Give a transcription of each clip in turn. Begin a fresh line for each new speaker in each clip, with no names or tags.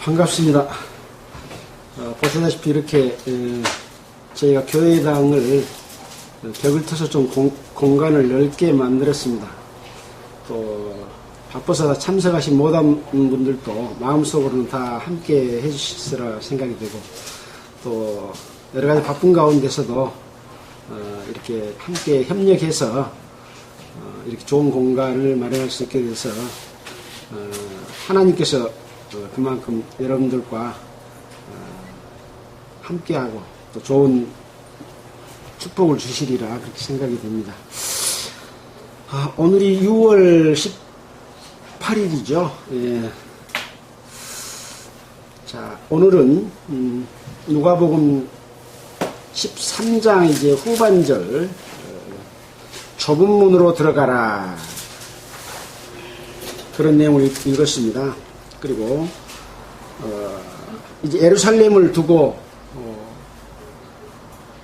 반갑습니다. 보시다시피 이렇게 저희가 교회당을 벽을 터서 좀 공간을 넓게 만들었습니다. 또 바빠서 참석하신 모든 분들도 마음속으로는 다 함께 해주시리라 생각이 되고, 또 여러가지 바쁜 가운데서도 이렇게 함께 협력해서 이렇게 좋은 공간을 마련할 수 있게 돼서 하나님께서 그만큼 여러분들과 함께하고 또 좋은 축복을 주시리라 그렇게 생각이 됩니다. 오늘이 6월 18일이죠. 예. 자, 오늘은 누가복음 13장 이제 후반절 좁은 문으로 들어가라, 그런 내용을 읽었습니다. 그리고 이제 예루살렘을 두고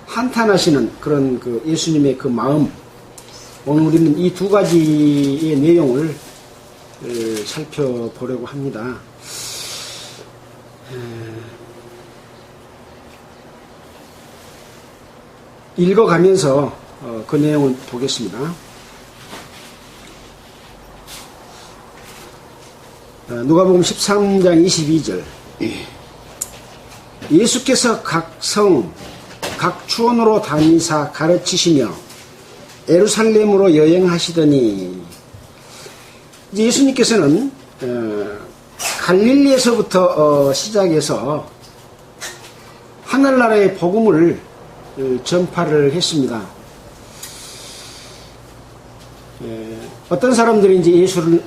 한탄하시는 그런 그 예수님의 그 마음, 오늘 우리는 이 두 가지의 내용을 살펴보려고 합니다. 읽어가면서 그 내용을 보겠습니다. 누가복음 13장 22절. 예수께서 각 성, 각 추원으로 다니사 가르치시며 예루살렘으로 여행하시더니, 이제 예수님께서는 갈릴리에서부터 시작해서 하늘나라의 복음을 전파를 했습니다. 어떤 사람들이 이제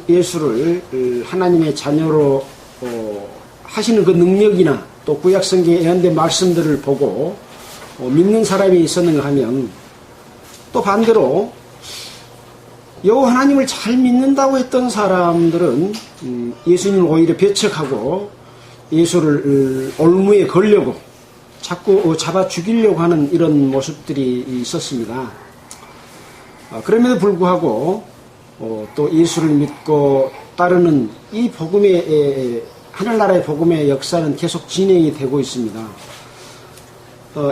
예수를 하나님의 자녀로 하시는 그 능력이나 또 구약성경의 예언된 말씀들을 보고 믿는 사람이 있었는가 하면, 또 반대로 여호와 하나님을 잘 믿는다고 했던 사람들은 예수님을 오히려 배척하고 예수를 올무에 걸려고 자꾸 잡아 죽이려고 하는 이런 모습들이 있었습니다. 그럼에도 불구하고 또 예수를 믿고 따르는 이 복음의 하늘나라의 복음의 역사는 계속 진행이 되고 있습니다.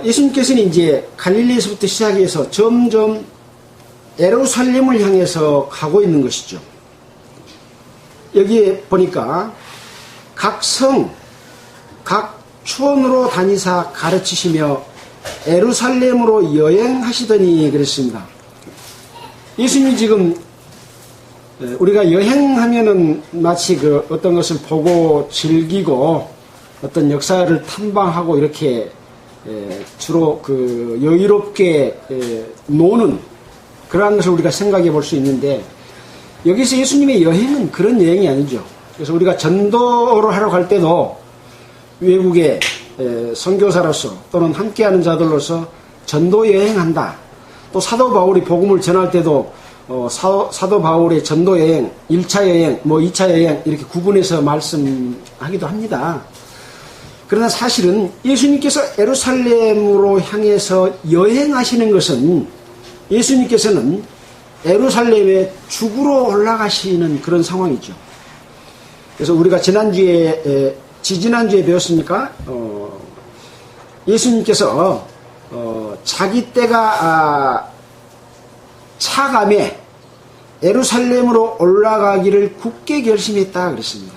예수님께서는 이제 갈릴리에서부터 시작해서 점점 예루살렘을 향해서 가고 있는 것이죠. 여기에 보니까 각 성, 각 추원으로 다니사 가르치시며 예루살렘으로 여행하시더니 그랬습니다. 예수님이 지금 우리가 여행하면은 마치 그 어떤 것을 보고 즐기고 어떤 역사를 탐방하고 이렇게 주로 그 여유롭게 노는 그러한 것을 우리가 생각해 볼 수 있는데, 여기서 예수님의 여행은 그런 여행이 아니죠. 그래서 우리가 전도를 하러 갈 때도 외국에 선교사로서 또는 함께하는 자들로서 전도 여행한다. 또 사도 바울이 복음을 전할 때도 사도 바울의 전도 여행, 1차 여행, 2차 여행 이렇게 구분해서 말씀하기도 합니다. 그러나 사실은 예수님께서 예루살렘으로 향해서 여행하시는 것은, 예수님께서는 예루살렘에 죽으러 올라가시는 그런 상황이죠. 그래서 우리가 지지난주에 배웠습니까? 예수님께서 자기 때가 차감해 예루살렘으로 올라가기를 굳게 결심했다 그랬습니다.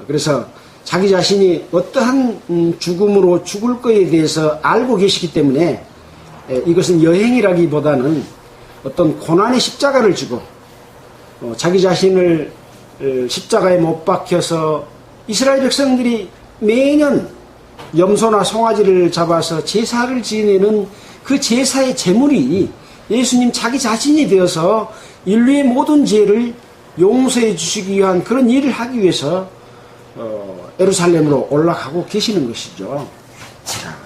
그래서 자기 자신이 어떠한 죽음으로 죽을 것에 대해서 알고 계시기 때문에 이것은 여행이라기보다는 어떤 고난의 십자가를 지고 자기 자신을 십자가에 못 박혀서 이스라엘 백성들이 매년 염소나 송아지를 잡아서 제사를 지내는 그 제사의 제물이 예수님 자기 자신이 되어서 인류의 모든 죄를 용서해 주시기 위한 그런 일을 하기 위해서 예루살렘으로 올라가고 계시는 것이죠. 자,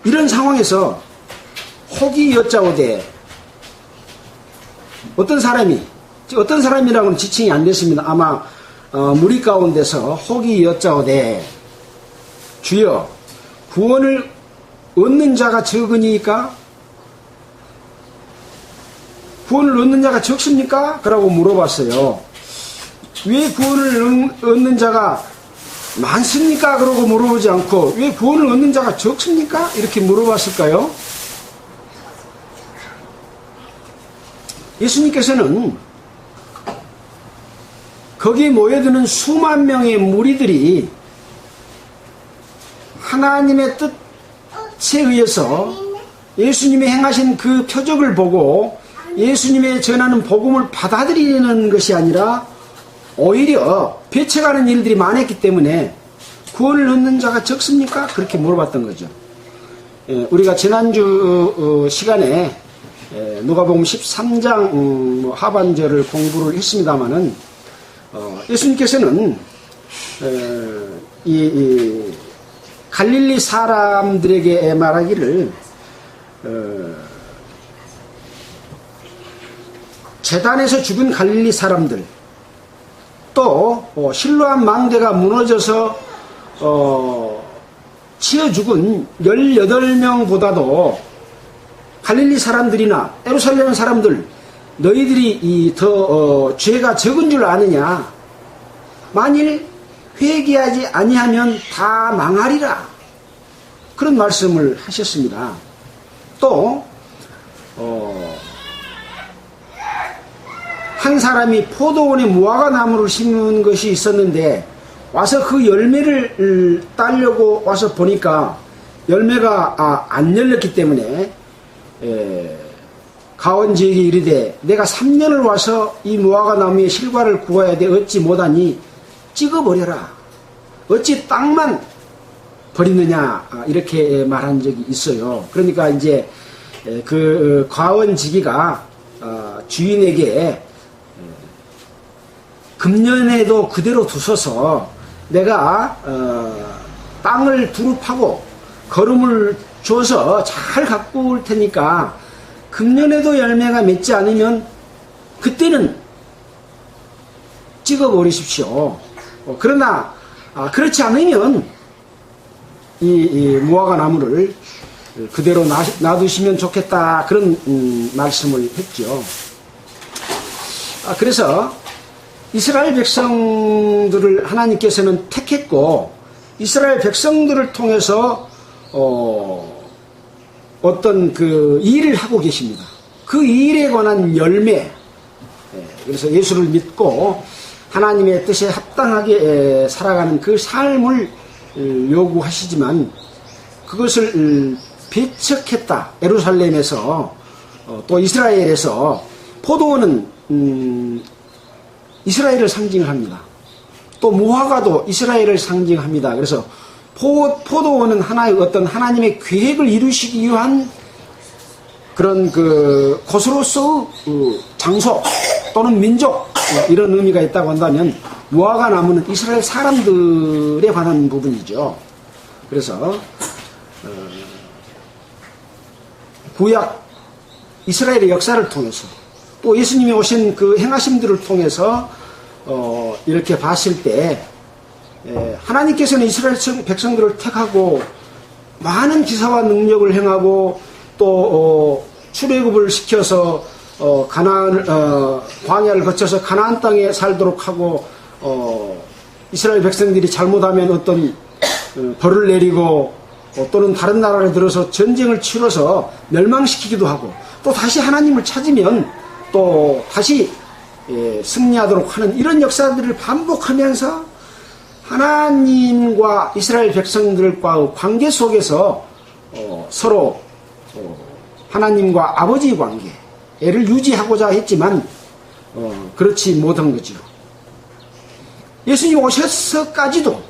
이런 상황에서 혹이 여짜오되, 어떤 사람이라고는 지칭이 안 됐습니다. 아마 무리 가운데서 혹이 여짜오되, 주여 구원을 얻는 자가 적으니까 구원을 얻는 자가 적습니까? 그라고 물어봤어요. 왜 구원을 얻는 자가 많습니까? 그러고 물어보지 않고 왜 구원을 얻는 자가 적습니까? 이렇게 물어봤을까요? 예수님께서는 거기에 모여드는 수만 명의 무리들이 하나님의 뜻에 의해서 예수님이 행하신 그 표적을 보고 예수님의 전하는 복음을 받아들이는 것이 아니라 오히려 배척하는 일들이 많았기 때문에 구원을 얻는 자가 적습니까? 그렇게 물어봤던 거죠. 우리가 지난주 시간에 누가복음 13장 하반절을 공부를 했습니다마는 예수님께서는 이 갈릴리 사람들에게 말하기를 제단에서 죽은 갈릴리 사람들 또 실로암 망대가 무너져서 치여 죽은 18명보다도 갈릴리 사람들이나 예루살렘 사람들 너희들이 더 죄가 적은 줄 아느냐. 만일 회개하지 아니하면 다 망하리라. 그런 말씀을 하셨습니다. 또 한 사람이 포도원에 무화과 나무를 심은 것이 있었는데 와서 그 열매를 따려고 와서 보니까 열매가 안 열렸기 때문에 가원지에게 이르되 내가 3년을 와서 이 무화과 나무의 실과를 구해야 돼 어찌 못하니 찍어버려라. 어찌 땅만 버리느냐 이렇게 말한 적이 있어요. 그러니까 이제 그 과원지기가 주인에게 금년에도 그대로 두소서 내가 땅을 두루 파고 거름을 줘서 잘 갖고 올 테니까 금년에도 열매가 맺지 않으면 그때는 찍어버리십시오. 그러나 그렇지 않으면 이 무화과 나무를 그대로 놔두시면 좋겠다 그런 말씀을 했죠. 그래서 이스라엘 백성들을 하나님께서는 택했고 이스라엘 백성들을 통해서 어떤 그 일을 하고 계십니다. 그 일에 관한 열매. 그래서 예수를 믿고 하나님의 뜻에 합당하게 살아가는 그 삶을 요구하시지만 그것을 배척했다. 예루살렘에서 또 이스라엘에서 포도원은 이스라엘을 상징합니다. 또 무화과도 이스라엘을 상징합니다. 그래서 포도원은 하나의 어떤 하나님의 계획을 이루시기 위한 그런 그 곳으로서 장소 또는 민족 이런 의미가 있다고 한다면 무화과 나무는 이스라엘 사람들에 관한 부분이죠. 그래서 구약 이스라엘의 역사를 통해서 또 예수님이 오신 그 행하심들을 통해서 이렇게 봤을 때 하나님께서는 이스라엘 백성들을 택하고 많은 기사와 능력을 행하고 또 출애굽을 시켜서 광야를 거쳐서 가나안 땅에 살도록 하고 이스라엘 백성들이 잘못하면 어떤 벌을 내리고 또는 다른 나라를 들어서 전쟁을 치러서 멸망시키기도 하고 또 다시 하나님을 찾으면 또 다시 승리하도록 하는 이런 역사들을 반복하면서 하나님과 이스라엘 백성들과의 관계 속에서 서로 하나님과 아버지의 관계를 유지하고자 했지만 그렇지 못한 거죠. 예수님 오셔서까지도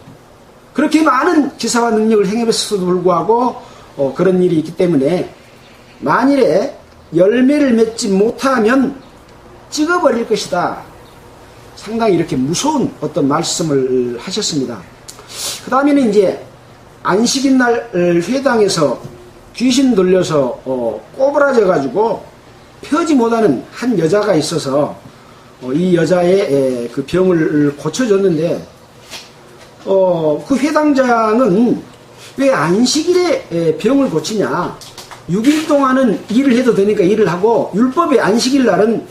그렇게 많은 기사와 능력을 행했음에도 불구하고 그런 일이 있기 때문에 만일에 열매를 맺지 못하면 찍어버릴 것이다. 상당히 이렇게 무서운 어떤 말씀을 하셨습니다. 그 다음에는 이제 안식일 날 회당에서 귀신 들려서 꼬부라져 가지고 펴지 못하는 한 여자가 있어서 이 여자의 그 병을 고쳐줬는데 그 회당장은 왜 안식일에 병을 고치냐? 6일 동안은 일을 해도 되니까 일을 하고 율법의 안식일 날은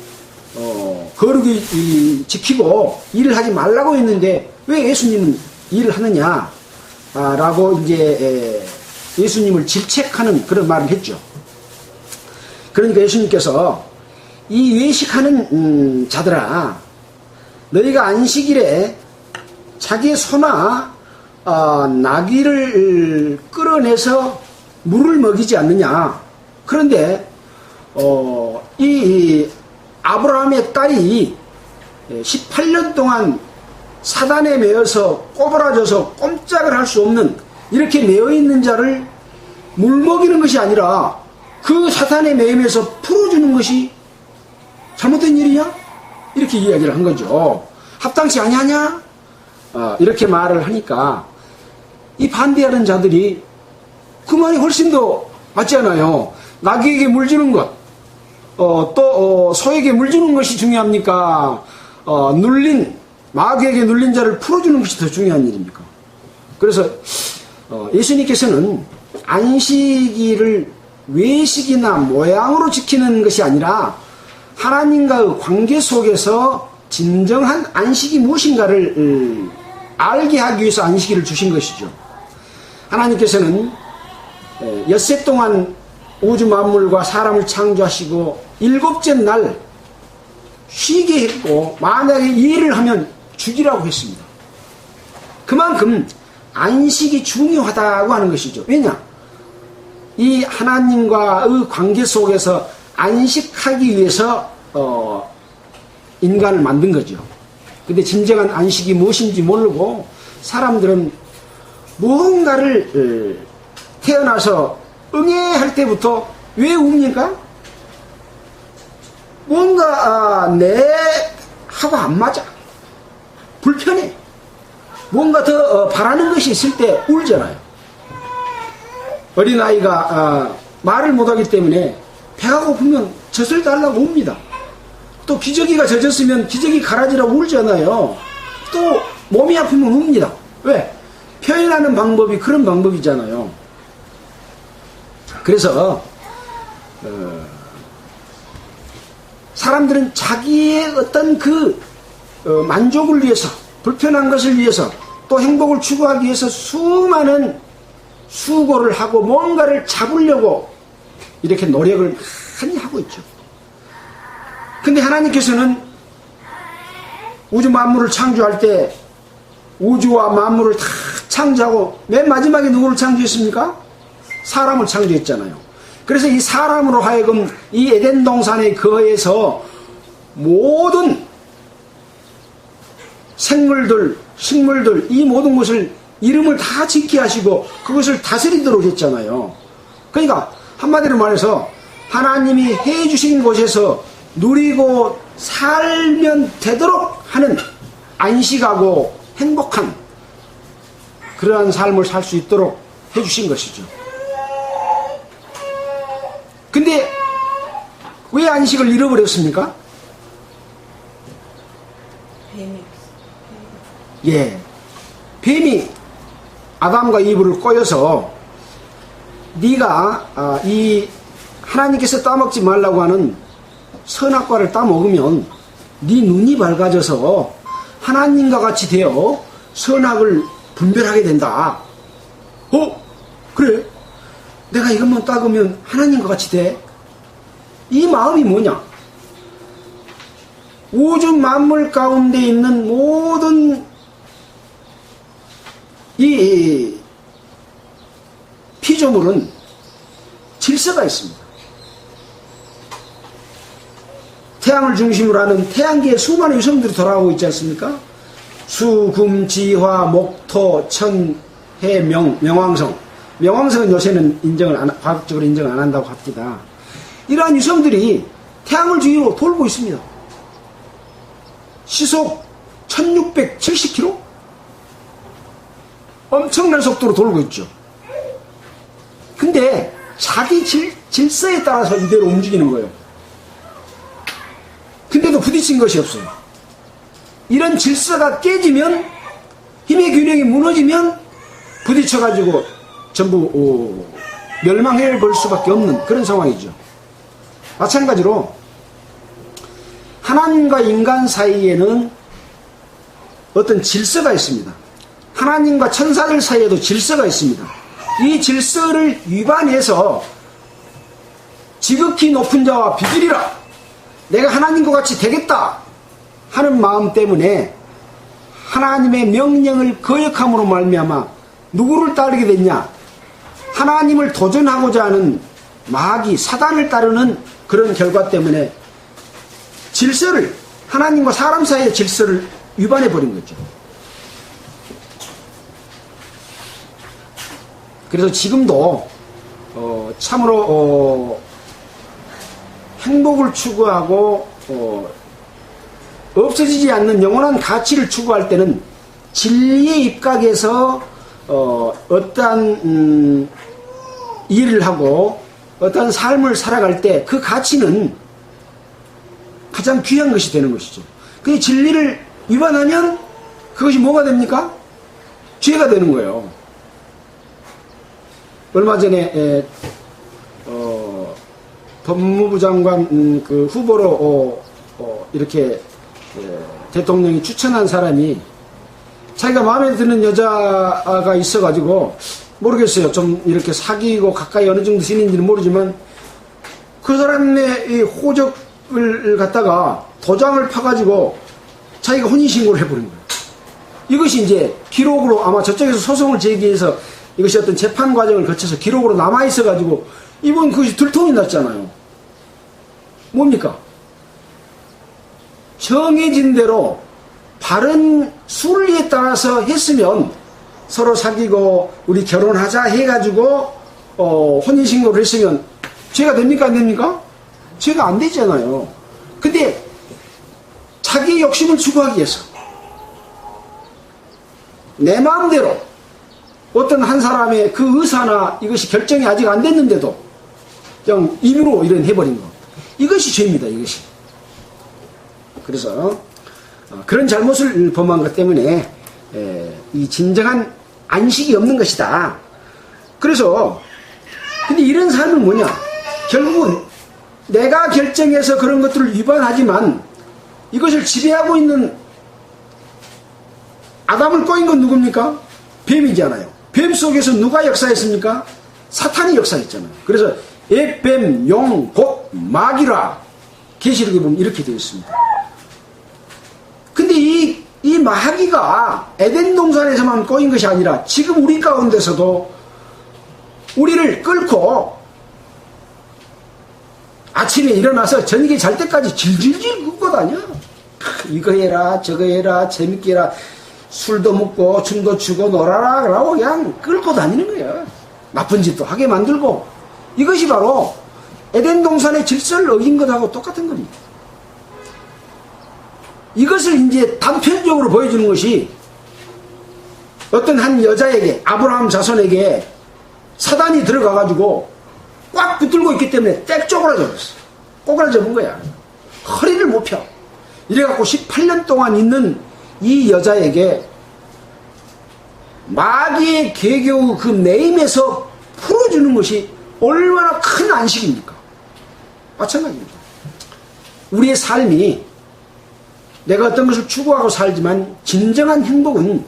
거룩이 지키고 일을 하지 말라고 했는데 왜 예수님은 일을 하느냐? 라고 이제 예수님을 질책하는 그런 말을 했죠. 그러니까 예수님께서 이 외식하는 자들아, 너희가 안식일에 자기의 소나 나귀를 끌어내서 물을 먹이지 않느냐. 그런데 이 아브라함의 딸이 18년 동안 사단에 매여서 꼬부라져서 꼼짝을 할 수 없는 이렇게 매여있는 자를 물 먹이는 것이 아니라 그 사단에 매임에서 풀어주는 것이 잘못된 일이냐? 이렇게 이야기를 한 거죠. 합당치 아니하냐? 이렇게 말을 하니까 이 반대하는 자들이 그 말이 훨씬 더 맞잖아요. 나귀에게 물 주는 것, 또 소에게 물 주는 것이 중요합니까? 마귀에게 눌린 자를 풀어주는 것이 더 중요한 일입니까? 그래서 예수님께서는 안식일을 외식이나 모양으로 지키는 것이 아니라 하나님과의 관계 속에서 진정한 안식이 무엇인가를 알게 하기 위해서 안식일을 주신 것이죠. 하나님께서는 엿새 동안 우주 만물과 사람을 창조하시고 일곱째 날 쉬게 했고 만약에 일을 하면 죽이라고 했습니다. 그만큼 안식이 중요하다고 하는 것이죠. 왜냐? 이 하나님과의 관계 속에서 안식하기 위해서 인간을 만든 거죠. 근데 진정한 안식이 무엇인지 모르고 사람들은 무언가를 태어나서 응애할 때부터 왜 웁니까? 뭔가 내하고 안 맞아. 불편해. 뭔가 더 바라는 것이 있을 때 울잖아요. 어린아이가 말을 못하기 때문에 배가 고프면 젖을 달라고 웁니다. 또 기저귀가 젖었으면 기저귀 갈아지라고 울잖아요. 또 몸이 아프면 웁니다. 왜? 표현하는 방법이 그런 방법이잖아요. 그래서 사람들은 자기의 어떤 만족을 위해서, 불편한 것을 위해서, 또 행복을 추구하기 위해서 수많은 수고를 하고 뭔가를 잡으려고 이렇게 노력을 많이 하고 있죠. 근데 하나님께서는 우주 만물을 창조할 때 우주와 만물을 다 창조하고 맨 마지막에 누구를 창조했습니까? 사람을 창조했잖아요. 그래서 이 사람으로 하여금 이 에덴 동산에 거해서 모든 생물들, 식물들, 이 모든 것을 이름을 다 짓게 하시고 그것을 다스리도록 했잖아요. 그러니까 한마디로 말해서 하나님이 해주신 곳에서 누리고 살면 되도록 하는 안식하고 행복한 그러한 삶을 살 수 있도록 해주신 것이죠. 근데 왜 안식을 잃어버렸습니까? 뱀이 아담과 이브를 꼬여서 네가 이 하나님께서 따먹지 말라고 하는 선악과를 따먹으면 네 눈이 밝아져서 하나님과 같이 되어 선악을 분별하게 된다. 그래? 내가 이것만 따으면 하나님과 같이 돼? 이 마음이 뭐냐? 우주 만물 가운데 있는 모든 이 피조물은 질서가 있습니다. 태양을 중심으로 하는 태양계의 수많은 위성들이 돌아가고 있지 않습니까? 수, 금, 지, 화, 목, 토, 천, 해, 명왕성. 명왕성은 요새는 과학적으로 인정을 안 한다고 합니다. 이러한 위성들이 태양을 주위로 돌고 있습니다. 시속 1670km? 엄청난 속도로 돌고 있죠. 근데 자기 질서에 따라서 이대로 움직이는 거예요. 근데도 부딪힌 것이 없어요. 이런 질서가 깨지면, 힘의 균형이 무너지면 부딪혀가지고 전부 멸망해 볼 수밖에 없는 그런 상황이죠. 마찬가지로 하나님과 인간 사이에는 어떤 질서가 있습니다. 하나님과 천사들 사이에도 질서가 있습니다. 이 질서를 위반해서 지극히 높은 자와 비교리라, 내가 하나님과 같이 되겠다 하는 마음 때문에 하나님의 명령을 거역함으로 말미암아 누구를 따르게 됐냐? 하나님을 도전하고자 하는 마귀 사단을 따르는 그런 결과 때문에 질서를, 하나님과 사람 사이의 질서를 위반해 버린 거죠. 그래서 지금도 참으로 행복을 추구하고 없어지지 않는 영원한 가치를 추구할 때는 진리의 입각에서 어떠한 일을 하고 어떠한 삶을 살아갈 때 그 가치는 가장 귀한 것이 되는 것이죠. 그 진리를 위반하면 그것이 뭐가 됩니까? 죄가 되는 거예요. 얼마 전에 법무부 장관 그 후보로 이렇게 대통령이 추천한 사람이 자기가 마음에 드는 여자가 있어가지고, 모르겠어요. 좀 이렇게 사귀고 가까이 어느 정도 지낸지는 모르지만 그 사람의 이 호적을 갖다가 도장을 파가지고 자기가 혼인신고를 해버린 거예요. 이것이 이제 기록으로 아마 저쪽에서 소송을 제기해서 이것이 어떤 재판 과정을 거쳐서 기록으로 남아있어가지고 이번 그것이 들통이 났잖아요. 뭡니까? 정해진 대로 바른 순리에 따라서 했으면 서로 사귀고 우리 결혼하자 해가지고 혼인신고를 했으면 죄가 됩니까? 안 됩니까? 죄가 안 되잖아요. 근데 자기의 욕심을 추구하기 위해서 내 마음대로 어떤 한 사람의 그 의사나 이것이 결정이 아직 안 됐는데도 그냥 임의로 이런 해버린 거, 이것이 죄입니다. 이것이. 그래서 그런 잘못을 범한 것 때문에 이 진정한 안식이 없는 것이다. 그래서 근데 이런 삶은 뭐냐? 결국은 내가 결정해서 그런 것들을 위반하지만 이것을 지배하고 있는 아담을 꼬인 건 누굽니까? 뱀이잖아요. 뱀 속에서 누가 역사했습니까? 사탄이 역사했잖아요. 그래서 뱀, 용, 복, 마귀라 계시록에 보면 이렇게 되어 있습니다. 근데 이 마귀가 에덴 동산에서만 꼬인 것이 아니라 지금 우리 가운데서도 우리를 끌고 아침에 일어나서 저녁에 잘 때까지 질질질 긋고 다녀. 이거 해라 저거 해라 재밌게 해라, 술도 먹고 춤도 추고 놀아라 라고 그냥 끌고 다니는 거야. 나쁜 짓도 하게 만들고. 이것이 바로 에덴 동산의 질서를 어긴 것하고 똑같은 겁니다. 이것을 이제 단편적으로 보여주는 것이 어떤 한 여자에게, 아브라함 자손에게 사단이 들어가가지고 꽉 붙들고 있기 때문에 땡 쪼그라져버렸어. 꼬그라져 본 거야. 허리를 못 펴. 이래갖고 18년 동안 있는 이 여자에게 마귀의 계교 그 매임에서 풀어주는 것이 얼마나 큰 안식입니까? 마찬가지입니다. 우리의 삶이 내가 어떤 것을 추구하고 살지만 진정한 행복은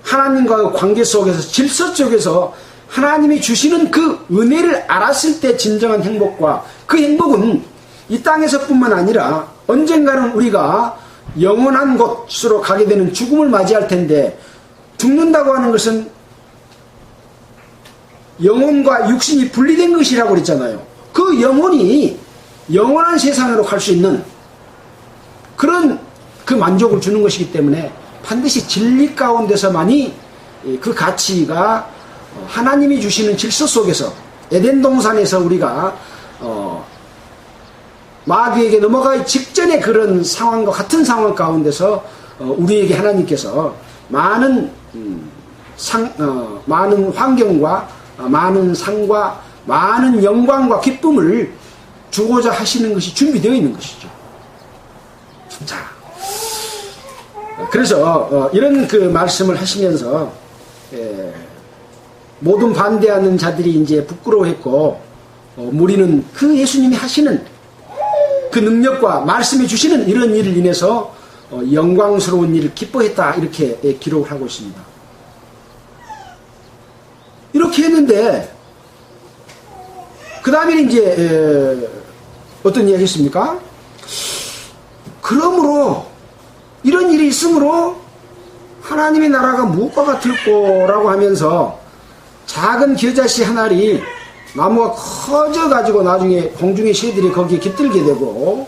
하나님과의 관계 속에서, 질서 속에서 하나님이 주시는 그 은혜를 알았을 때 진정한 행복과, 그 행복은 이 땅에서뿐만 아니라 언젠가는 우리가 영원한 곳으로 가게 되는 죽음을 맞이할 텐데, 죽는다고 하는 것은 영혼과 육신이 분리된 것이라고 그랬잖아요. 그 영혼이 영원한 세상으로 갈 수 있는 그런 그 만족을 주는 것이기 때문에 반드시 진리 가운데서만이 그 가치가 하나님이 주시는 질서 속에서, 에덴 동산에서 우리가 마귀에게 넘어가기 직전의 그런 상황과 같은 상황 가운데서 우리에게 하나님께서 많은 많은 환경과 많은 상과 많은 영광과 기쁨을 주고자 하시는 것이 준비되어 있는 것이죠. 자, 그래서 이런 그 말씀을 하시면서 모든 반대하는 자들이 이제 부끄러워했고, 무리는 그 예수님이 하시는 그 능력과 말씀해 주시는 이런 일을 인해서 영광스러운 일을 기뻐했다 이렇게 기록을 하고 있습니다. 이렇게 했는데 그 다음에 이제 어떤 이야기 했습니까? 그러므로 이런 일이 있으므로 하나님의 나라가 무엇과 같을 거라고 하면서 작은 겨자씨 한 알이 나무가 커져가지고 나중에 공중의 새들이 거기에 깃들게 되고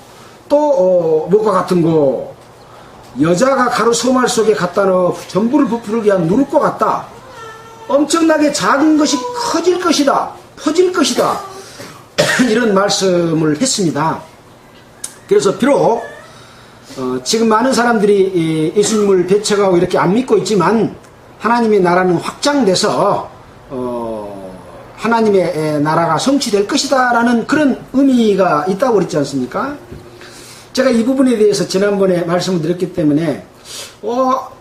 또 무엇과 같은 거 여자가 가루 소말 속에 갖다 넣어 전부를 부풀게 한 누룩과 같다. 엄청나게 작은 것이 커질 것이다. 퍼질 것이다. 이런 말씀을 했습니다. 그래서 비록 지금 많은 사람들이 예수님을 배척하고 이렇게 안 믿고 있지만 하나님의 나라는 확장돼서 하나님의 나라가 성취될 것이다 라는 그런 의미가 있다고 그랬지 않습니까? 제가 이 부분에 대해서 지난번에 말씀을 드렸기 때문에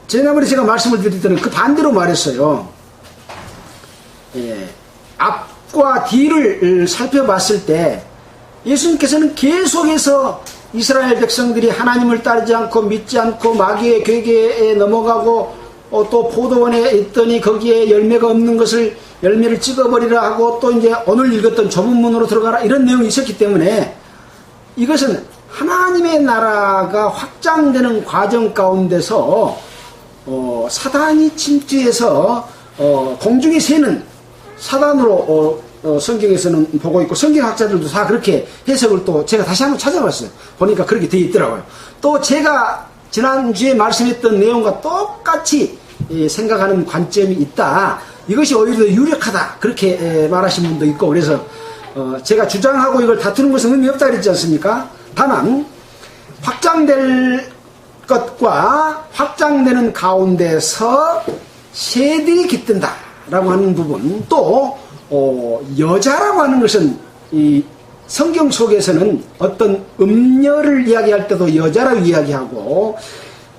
지난번에 제가 말씀을 드릴 때는 그 반대로 말했어요. 앞과 뒤를 살펴봤을 때 예수님께서는 계속해서 이스라엘 백성들이 하나님을 따르지 않고 믿지 않고 마귀의 괴계에 넘어가고 또 포도원에 있더니 거기에 열매가 없는 것을 열매를 찍어버리라 하고 또 이제 오늘 읽었던 좁은 문으로 들어가라 이런 내용이 있었기 때문에 이것은 하나님의 나라가 확장되는 과정 가운데서 사단이 침투해서 공중의 새는 사단으로 성경에서는 보고 있고 성경학자들도 다 그렇게 해석을 또 제가 다시 한번 찾아봤어요. 보니까 그렇게 되어 있더라고요. 또 제가 지난주에 말씀했던 내용과 똑같이 생각하는 관점이 있다. 이것이 오히려 더 유력하다. 그렇게 말하신 분도 있고 그래서 제가 주장하고 이걸 다투는 것은 의미 없다 그랬지 않습니까? 다만 확장될 것과 확장되는 가운데서 새들이 깃든다 라고 하는 부분 또 여자라고 하는 것은 이 성경 속에서는 어떤 음녀를 이야기할 때도 여자라고 이야기하고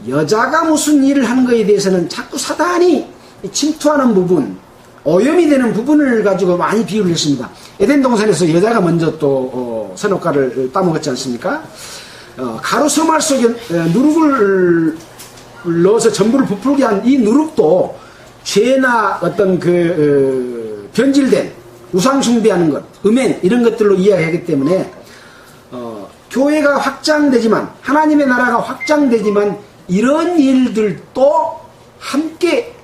여자가 무슨 일을 하는 것에 대해서는 자꾸 사단이 침투하는 부분 오염이 되는 부분을 가지고 많이 비유를 했습니다. 에덴 동산에서 여자가 먼저 또 선악과를 따먹었지 않습니까? 가루 소말 속에 누룩을 넣어서 전부를 부풀게 한 이 누룩도 죄나 어떤 변질된 우상 숭배하는 것, 음행 이런 것들로 이야기하기 때문에 교회가 확장되지만 하나님의 나라가 확장되지만 이런 일들도 함께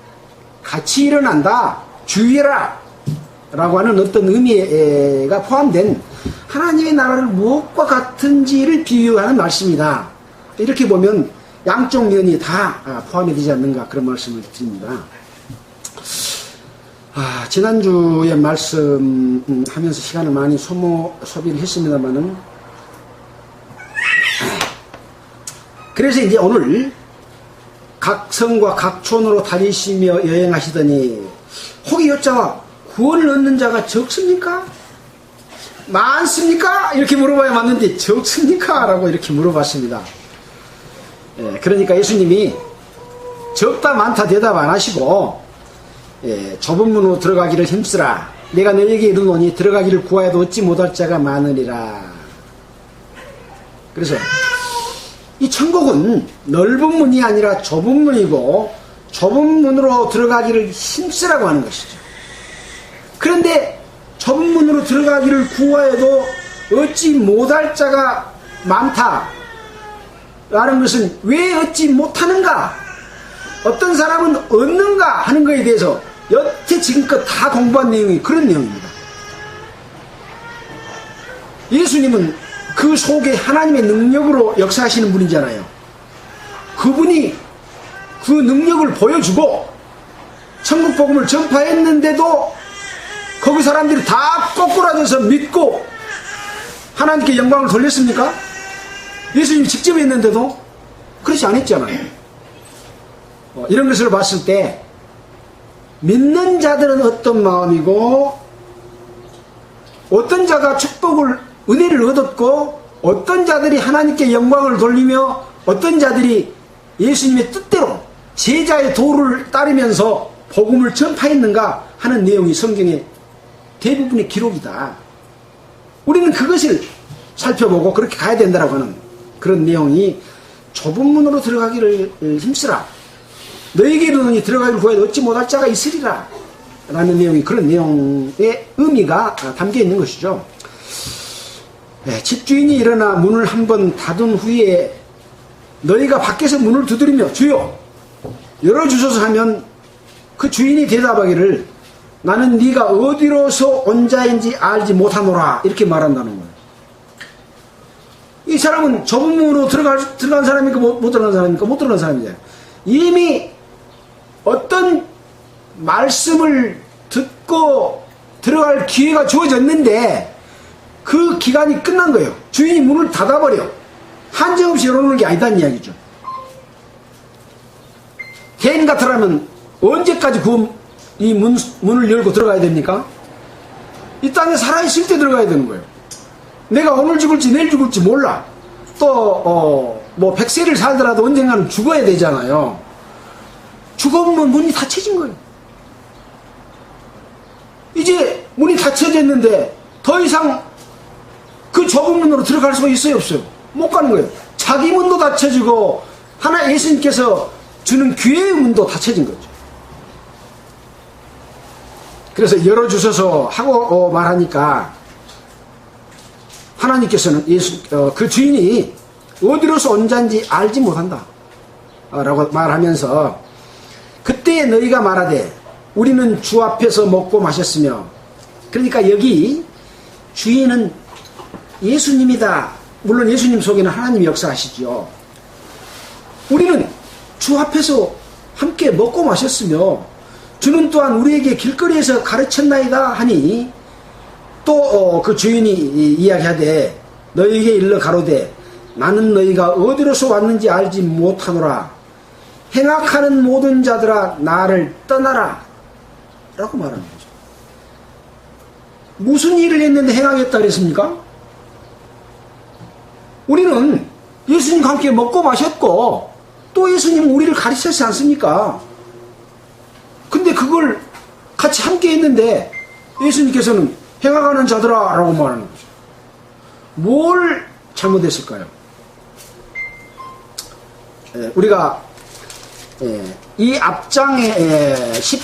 같이 일어난다. 주의해라 라고 하는 어떤 의미가 포함된 하나님의 나라를 무엇과 같은지를 비유하는 말씀이다. 이렇게 보면 양쪽 면이 다 포함이 되지 않는가 그런 말씀을 드립니다. 지난주에 말씀하면서 시간을 많이 소비를 했습니다만은 그래서 이제 오늘 각 성과 각 촌으로 다니시며 여행하시더니 혹이 여자와 구원을 얻는 자가 적습니까? 많습니까? 이렇게 물어봐야 맞는데 적습니까? 라고 이렇게 물어봤습니다. 그러니까 예수님이 적다 많다 대답 안 하시고 좁은 문으로 들어가기를 힘쓰라. 내가 너에게 이르노니 들어가기를 구하여도 얻지 못할 자가 많으리라. 그래서 이 천국은 넓은 문이 아니라 좁은 문이고 좁은 문으로 들어가기를 힘쓰라고 하는 것이죠. 그런데 좁은 문으로 들어가기를 구하여도 얻지 못할 자가 많다라는 것은 왜 얻지 못하는가? 어떤 사람은 얻는가 하는 것에 대해서 여태 지금껏 다 공부한 내용이 그런 내용입니다. 예수님은 그 속에 하나님의 능력으로 역사하시는 분이잖아요. 그분이 그 능력을 보여주고 천국 복음을 전파했는데도 거기 사람들이 다 꼬꾸라져서 믿고 하나님께 영광을 돌렸습니까? 예수님이 직접 했는데도 그렇지 않았잖아요. 이런 것을 봤을 때 믿는 자들은 어떤 마음이고 어떤 자가 축복을 은혜를 얻었고 어떤 자들이 하나님께 영광을 돌리며 어떤 자들이 예수님의 뜻대로 제자의 도를 따르면서 복음을 전파했는가 하는 내용이 성경의 대부분의 기록이다. 우리는 그것을 살펴보고 그렇게 가야 된다라고 하는 그런 내용이 좁은 문으로 들어가기를 힘쓰라. 너에게 이르노니 들어가기를 구하여 얻지 못할 자가 있으리라. 라는 내용이 그런 내용의 의미가 담겨 있는 것이죠. 네, 집주인이 일어나 문을 한번 닫은 후에 너희가 밖에서 문을 두드리며 주여 열어주소서 하면 그 주인이 대답하기를 나는 네가 어디로서 온 자인지 알지 못하노라 이렇게 말한다는 거예요. 이 사람은 좁은 문으로 들어간 사람입니까? 못 들어간 사람입니까? 못 들어간 사람이잖아요. 이미 어떤 말씀을 듣고 들어갈 기회가 주어졌는데 그 기간이 끝난 거예요. 주인이 문을 닫아버려. 한정없이 열어놓는 게 아니다는 이야기죠. 개인 같으라면 언제까지 이 문을 열고 들어가야 됩니까? 이 땅에 살아있을 때 들어가야 되는 거예요. 내가 오늘 죽을지 내일 죽을지 몰라. 또 100세를 살더라도 언젠가는 죽어야 되잖아요. 죽어보면 문이 닫혀진 거예요. 이제 문이 닫혀졌는데 더 이상 그 좁은 문으로 들어갈 수가 있어요, 없어요? 못 가는 거예요. 자기 문도 닫혀지고 하나 예수님께서 주는 기회의 문도 닫혀진 거죠. 그래서 열어주셔서 하고 말하니까 하나님께서는 그 주인이 어디로서 온 자인지 알지 못한다 라고 말하면서 그때 너희가 말하되 우리는 주 앞에서 먹고 마셨으며, 그러니까 여기 주인은 예수님이다. 물론 예수님 속에는 하나님이 역사하시죠. 우리는 주 앞에서 함께 먹고 마셨으며 주는 또한 우리에게 길거리에서 가르쳤나이다 하니 또 그 주인이 이야기하되 너희에게 일러 가로되 나는 너희가 어디로서 왔는지 알지 못하노라. 행악하는 모든 자들아 나를 떠나라 라고 말하는 거죠. 무슨 일을 했는데 행악했다 그랬습니까? 우리는 예수님과 함께 먹고 마셨고 또 예수님은 우리를 가르치지 않습니까? 근데 그걸 같이 함께 했는데 예수님께서는 행악하는 자들아 라고 말하는 거죠. 뭘 잘못했을까요? 우리가 이 앞장에 10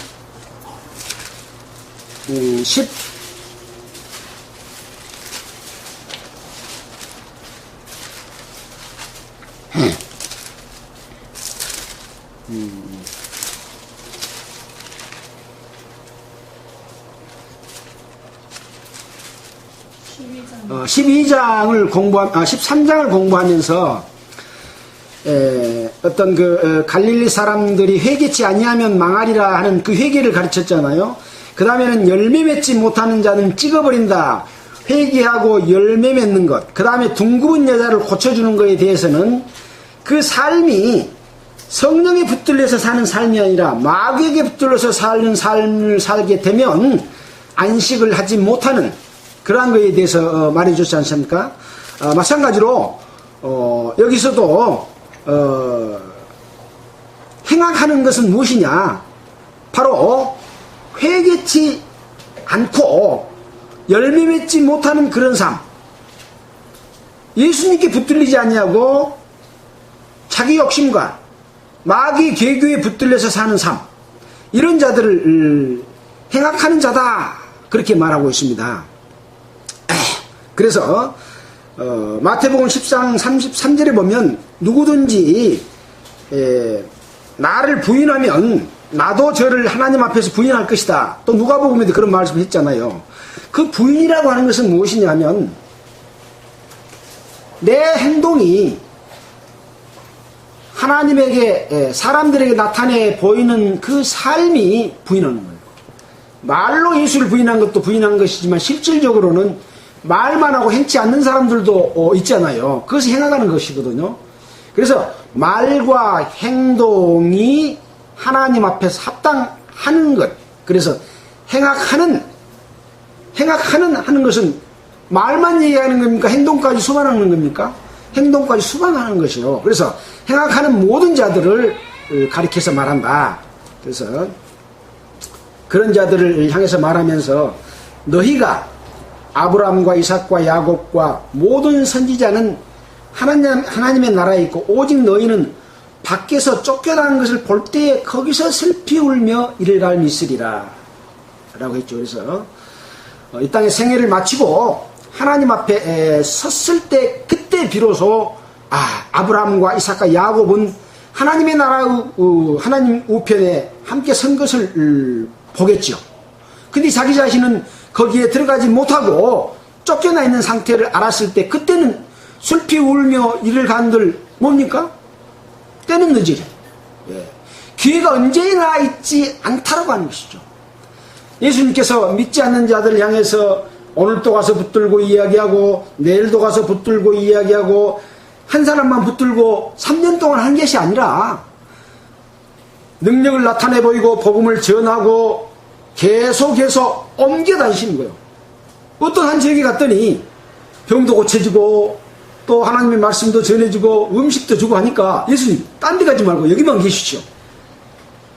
12장을 13장을 공부하면서 어떤 갈릴리 사람들이 회개치 아니하면 망하리라 하는 그 회개를 가르쳤잖아요. 그 다음에는 열매 맺지 못하는 자는 찍어버린다. 회개하고 열매 맺는 것. 그 다음에 둥그은 여자를 고쳐주는 것에 대해서는 그 삶이 성령에 붙들려서 사는 삶이 아니라 마귀에게 붙들려서 사는 삶을 살게 되면 안식을 하지 못하는 그러한 것에 대해서 말해줬지 않습니까? 마찬가지로 여기서도 행악하는 것은 무엇이냐? 바로 회개치 않고 열매 맺지 못하는 그런 삶, 예수님께 붙들리지 아니하고 자기 욕심과 마귀 계교에 붙들려서 사는 삶, 이런 자들을 행악하는 자다 그렇게 말하고 있습니다. 그래서 마태복음 10장 33절에 보면 누구든지 나를 부인하면 나도 저를 하나님 앞에서 부인할 것이다. 또 누가복음에도 그런 말씀을 했잖아요. 그 부인이라고 하는 것은 무엇이냐 하면 내 행동이 하나님에게 사람들에게 나타내 보이는 그 삶이 부인하는 거예요. 말로 예수를 부인한 것도 부인한 것이지만 실질적으로는 말만 하고 행치 않는 사람들도 있잖아요. 그것이 행하는 것이거든요. 그래서 말과 행동이 하나님 앞에서 합당하는 것. 그래서 행악하는 것은 말만 얘기하는 겁니까? 행동까지 수반하는 겁니까? 행동까지 수반하는 것이요. 그래서 행악하는 모든 자들을 가리켜서 말한다. 그래서 그런 자들을 향해서 말하면서 너희가 아브라함과 이삭과 야곱과 모든 선지자는 하나님의 나라에 있고 오직 너희는 밖에서 쫓겨난 것을 볼 때에 거기서 슬피 울며 이를 갈 미쓰리라 라고 했죠. 그래서 이 땅의 생애를 마치고 하나님 앞에 섰을 때 그때 비로소 아브라함과 이삭과 야곱은 하나님의 나라의 하나님 우편에 함께 선 것을 보겠죠. 근데 자기 자신은 거기에 들어가지 못하고 쫓겨나 있는 상태를 알았을 때 그때는 슬피 울며 이를 간들 뭡니까? 때는 늦으리. 기회가 언제나 있지 않다라고 하는 것이죠. 예수님께서 믿지 않는 자들을 향해서 오늘도 가서 붙들고 이야기하고 내일도 가서 붙들고 이야기하고 한 사람만 붙들고 3년 동안 한 것이 아니라 능력을 나타내 보이고 복음을 전하고 계속해서 옮겨 다니시는 거예요. 어떤 한 지역에 갔더니 병도 고쳐지고 또 하나님의 말씀도 전해주고 음식도 주고 하니까 예수님 딴 데 가지 말고 여기만 계시죠.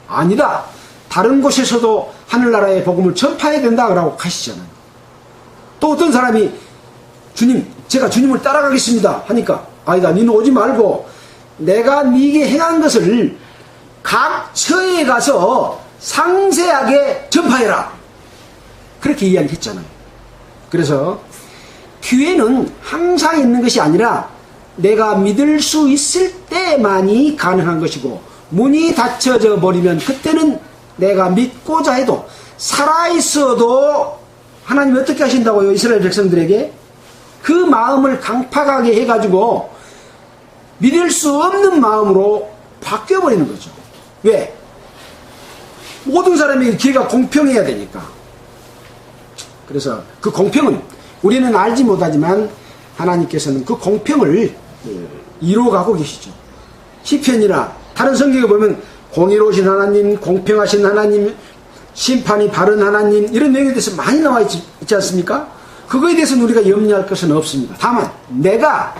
아니다. 다른 곳에서도 하늘나라의 복음을 전파해야 된다고 하시잖아요. 또 어떤 사람이 주님 제가 주님을 따라가겠습니다 하니까 아니다. 너는 오지 말고 내가 네게 행한 것을 각 처에 가서 상세하게 전파해라. 그렇게 이야기했잖아요. 그래서 기회는 항상 있는 것이 아니라 내가 믿을 수 있을 때만이 가능한 것이고 문이 닫혀져 버리면 그때는 내가 믿고자 해도 살아있어도 하나님이 어떻게 하신다고요? 이스라엘 백성들에게 그 마음을 강팍하게 해가지고 믿을 수 없는 마음으로 바뀌어버리는 거죠. 왜? 모든 사람에게 기회가 공평해야 되니까. 그래서 그 공평은 우리는 알지 못하지만 하나님께서는 그 공평을 이루어가고 계시죠. 시편이나 다른 성경에 보면 공의로우신 하나님, 공평하신 하나님, 심판이 바른 하나님 이런 내용에 대해서 많이 나와 있지 않습니까? 그거에 대해서는 우리가 염려할 것은 없습니다. 다만 내가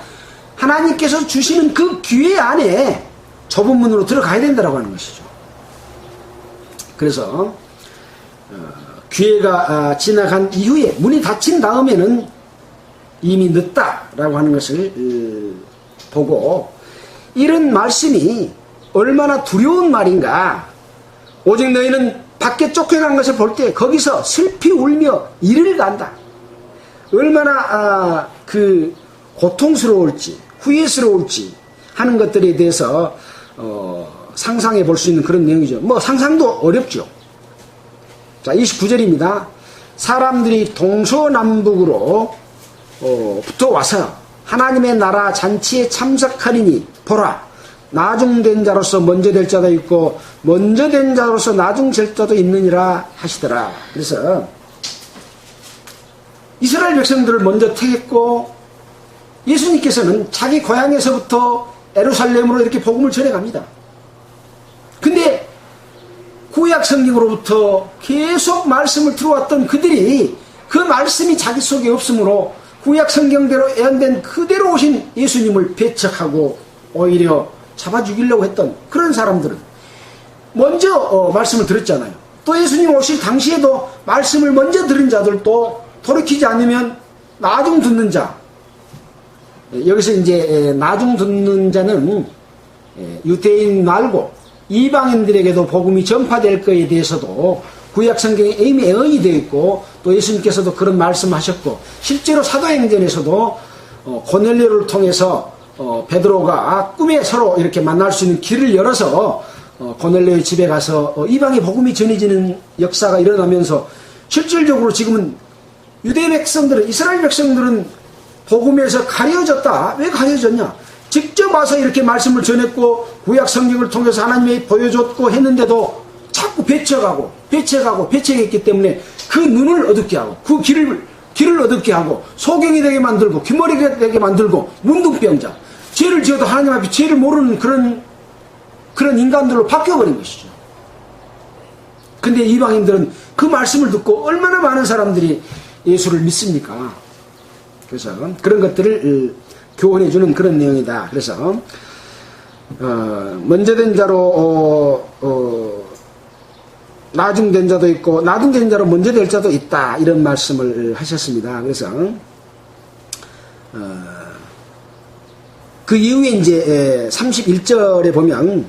하나님께서 주시는 그 기회 안에 좁은 문으로 들어가야 된다고 하는 것이죠. 그래서 기회가 지나간 이후에 문이 닫힌 다음에는 이미 늦다라고 하는 것을 보고 이런 말씀이 얼마나 두려운 말인가. 오직 너희는 밖에 쫓겨난 것을 볼 때 거기서 슬피 울며 이를 간다. 얼마나 그 고통스러울지 후회스러울지 하는 것들에 대해서 상상해 볼 수 있는 그런 내용이죠. 뭐 상상도 어렵죠. 자, 29절입니다. 사람들이 동서남북으로 붙어와서 하나님의 나라 잔치에 참석하리니 보라 나중된 자로서 먼저 될 자도 있고 먼저 된 자로서 나중될 자도 있느니라 하시더라. 그래서 이스라엘 백성들을 먼저 택했고 예수님께서는 자기 고향에서부터 예루살렘으로 이렇게 복음을 전해갑니다. 근데 구약 성경으로부터 계속 말씀을 들어왔던 그들이 그 말씀이 자기 속에 없으므로 구약 성경대로 예언된 그대로 오신 예수님을 배척하고 오히려 잡아 죽이려고 했던 그런 사람들은 먼저 말씀을 들었잖아요. 또 예수님 오실 당시에도 말씀을 먼저 들은 자들도 돌이키지 않으면 나중 듣는 자. 여기서 이제 나중 듣는 자는 유대인 말고 이방인들에게도 복음이 전파될 것에 대해서도 구약 성경에 이미 예언이 되어 있고 또 예수님께서도 그런 말씀하셨고 실제로 사도행전에서도 고넬료를 통해서 베드로가 꿈에 서로 이렇게 만날 수 있는 길을 열어서 고넬료의 집에 가서 이방의 복음이 전해지는 역사가 일어나면서 실질적으로 지금은 유대 백성들은 이스라엘 백성들은 복음에서 가려졌다. 왜 가려졌냐? 직접 와서 이렇게 말씀을 전했고 구약 성경을 통해서 하나님이 보여줬고 했는데도 자꾸 배척했기 때문에 그 눈을 어둡게 하고 그 길을 어둡게 하고 소경이 되게 만들고 귀머리가 되게 만들고 문둥병자 죄를 지어도 하나님 앞에 죄를 모르는 그런 인간들로 바뀌어버린 것이죠. 근데 이방인들은 그 말씀을 듣고 얼마나 많은 사람들이 예수를 믿습니까? 그래서 그런 것들을 교훈해주는 그런 내용이다. 그래서 먼저 된 자로 나중된 자도 있고 나중된 자로 먼저 될 자도 있다, 이런 말씀을 하셨습니다. 그래서 그 이후에 이제 31절에 보면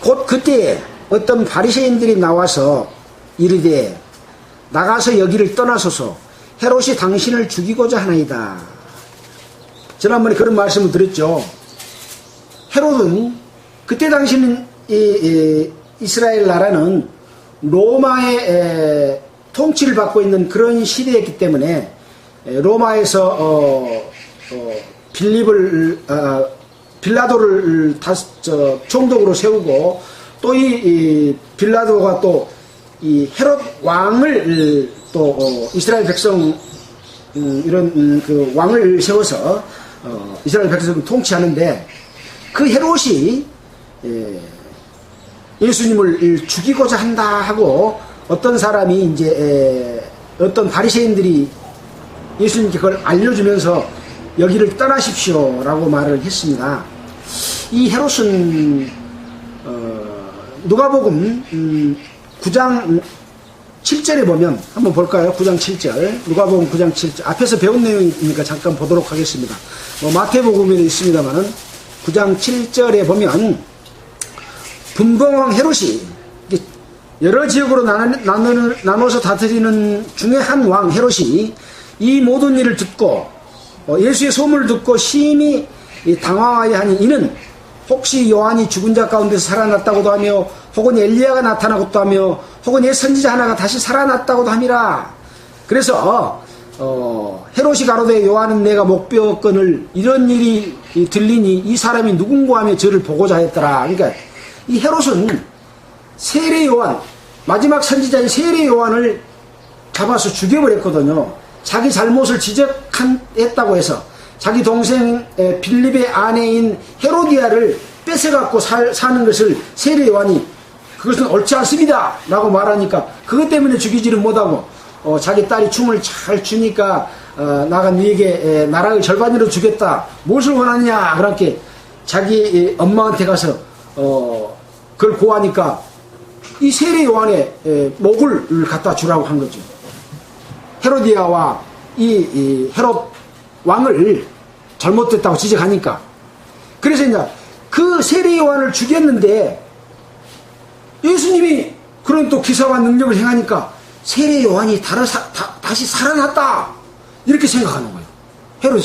곧 그때 어떤 바리새인들이 나와서 이르되 나가서 여기를 떠나소서, 헤롯이 당신을 죽이고자 하나이다. 지난번에 그런 말씀을 드렸죠. 헤롯은 그때 당시는 이스라엘 나라는 로마의 통치를 받고 있는 그런 시대였기 때문에 로마에서 빌라도를 총독으로 세우고, 또 이 빌라도가 또 이 헤롯 왕을 또 이스라엘 백성 이런 그 왕을 세워서 이스라엘 백성을 통치하는데, 그 헤롯이 예수님을 죽이고자 한다 하고 어떤 사람이 이제 어떤 바리새인들이 예수님께 그걸 알려주면서 여기를 떠나십시오라고 말을 했습니다. 이 헤롯은 누가복음 9장 7절에 보면 한번 볼까요? 9장 7절, 누가복음 9장 7절, 앞에서 배운 내용이니까 잠깐 보도록 하겠습니다. 마태복음에도 있습니다만은 9장 7절에 보면 분봉왕 헤롯이 여러 지역으로 나눠서 다스리는 중에 한 왕 헤롯이 이 모든 일을 듣고 예수의 소문을 듣고 심히 당황하여 하니, 이는 혹시 요한이 죽은 자 가운데서 살아났다고도 하며 혹은 엘리야가 나타나고도 하며 혹은 옛 선지자 하나가 다시 살아났다고도 함이라. 그래서 헤롯이 가로되 요한은 내가 목베어 건을 이런 일이 들리니 이 사람이 누군가 하며 저를 보고자 했더라. 그러니까 이 헤롯은 세례 요한, 마지막 선지자인 세례 요한을 잡아서 죽여버렸거든요. 자기 잘못을 지적했다고 해서 자기 동생 빌립의 아내인 헤로디아를 뺏어갖고 사는 것을 세례 요한이 그것은 옳지 않습니다 라고 말하니까 그것 때문에 죽이지를 못하고 자기 딸이 춤을 잘 추니까 나가 너에게 나라의 절반으로 주겠다, 무엇을 원하느냐, 그렇게 자기 엄마한테 가서 그걸 고하니까 이 세례 요한의 목을 갖다 주라고 한 거죠. 헤로디아와 이 헤롯 왕을 잘못됐다고 지적하니까. 그래서 이제 그 세례 요한을 죽였는데 예수님이 그런 또 기사와 능력을 행하니까 세례 요한이 다시 살아났다, 이렇게 생각하는 거예요, 헤롯이.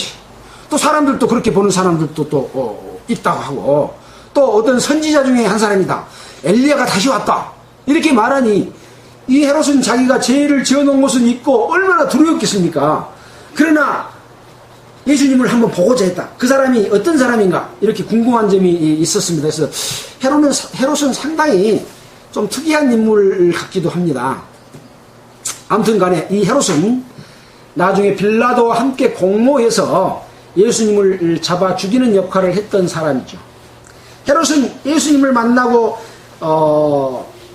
또 사람들도 그렇게 보는 사람들도 또 있다고 하고, 또 어떤 선지자 중에 한 사람이다, 엘리야가 다시 왔다, 이렇게 말하니 이 헤롯은 자기가 죄를 지어놓은 것은 있고 얼마나 두려웠겠습니까? 그러나 예수님을 한번 보고자 했다. 그 사람이 어떤 사람인가, 이렇게 궁금한 점이 있었습니다. 그래서 헤롯은 상당히 좀 특이한 인물 같기도 합니다. 아무튼 간에 이 헤롯은 나중에 빌라도와 함께 공모해서 예수님을 잡아 죽이는 역할을 했던 사람이죠. 헤롯은 예수님을 만나고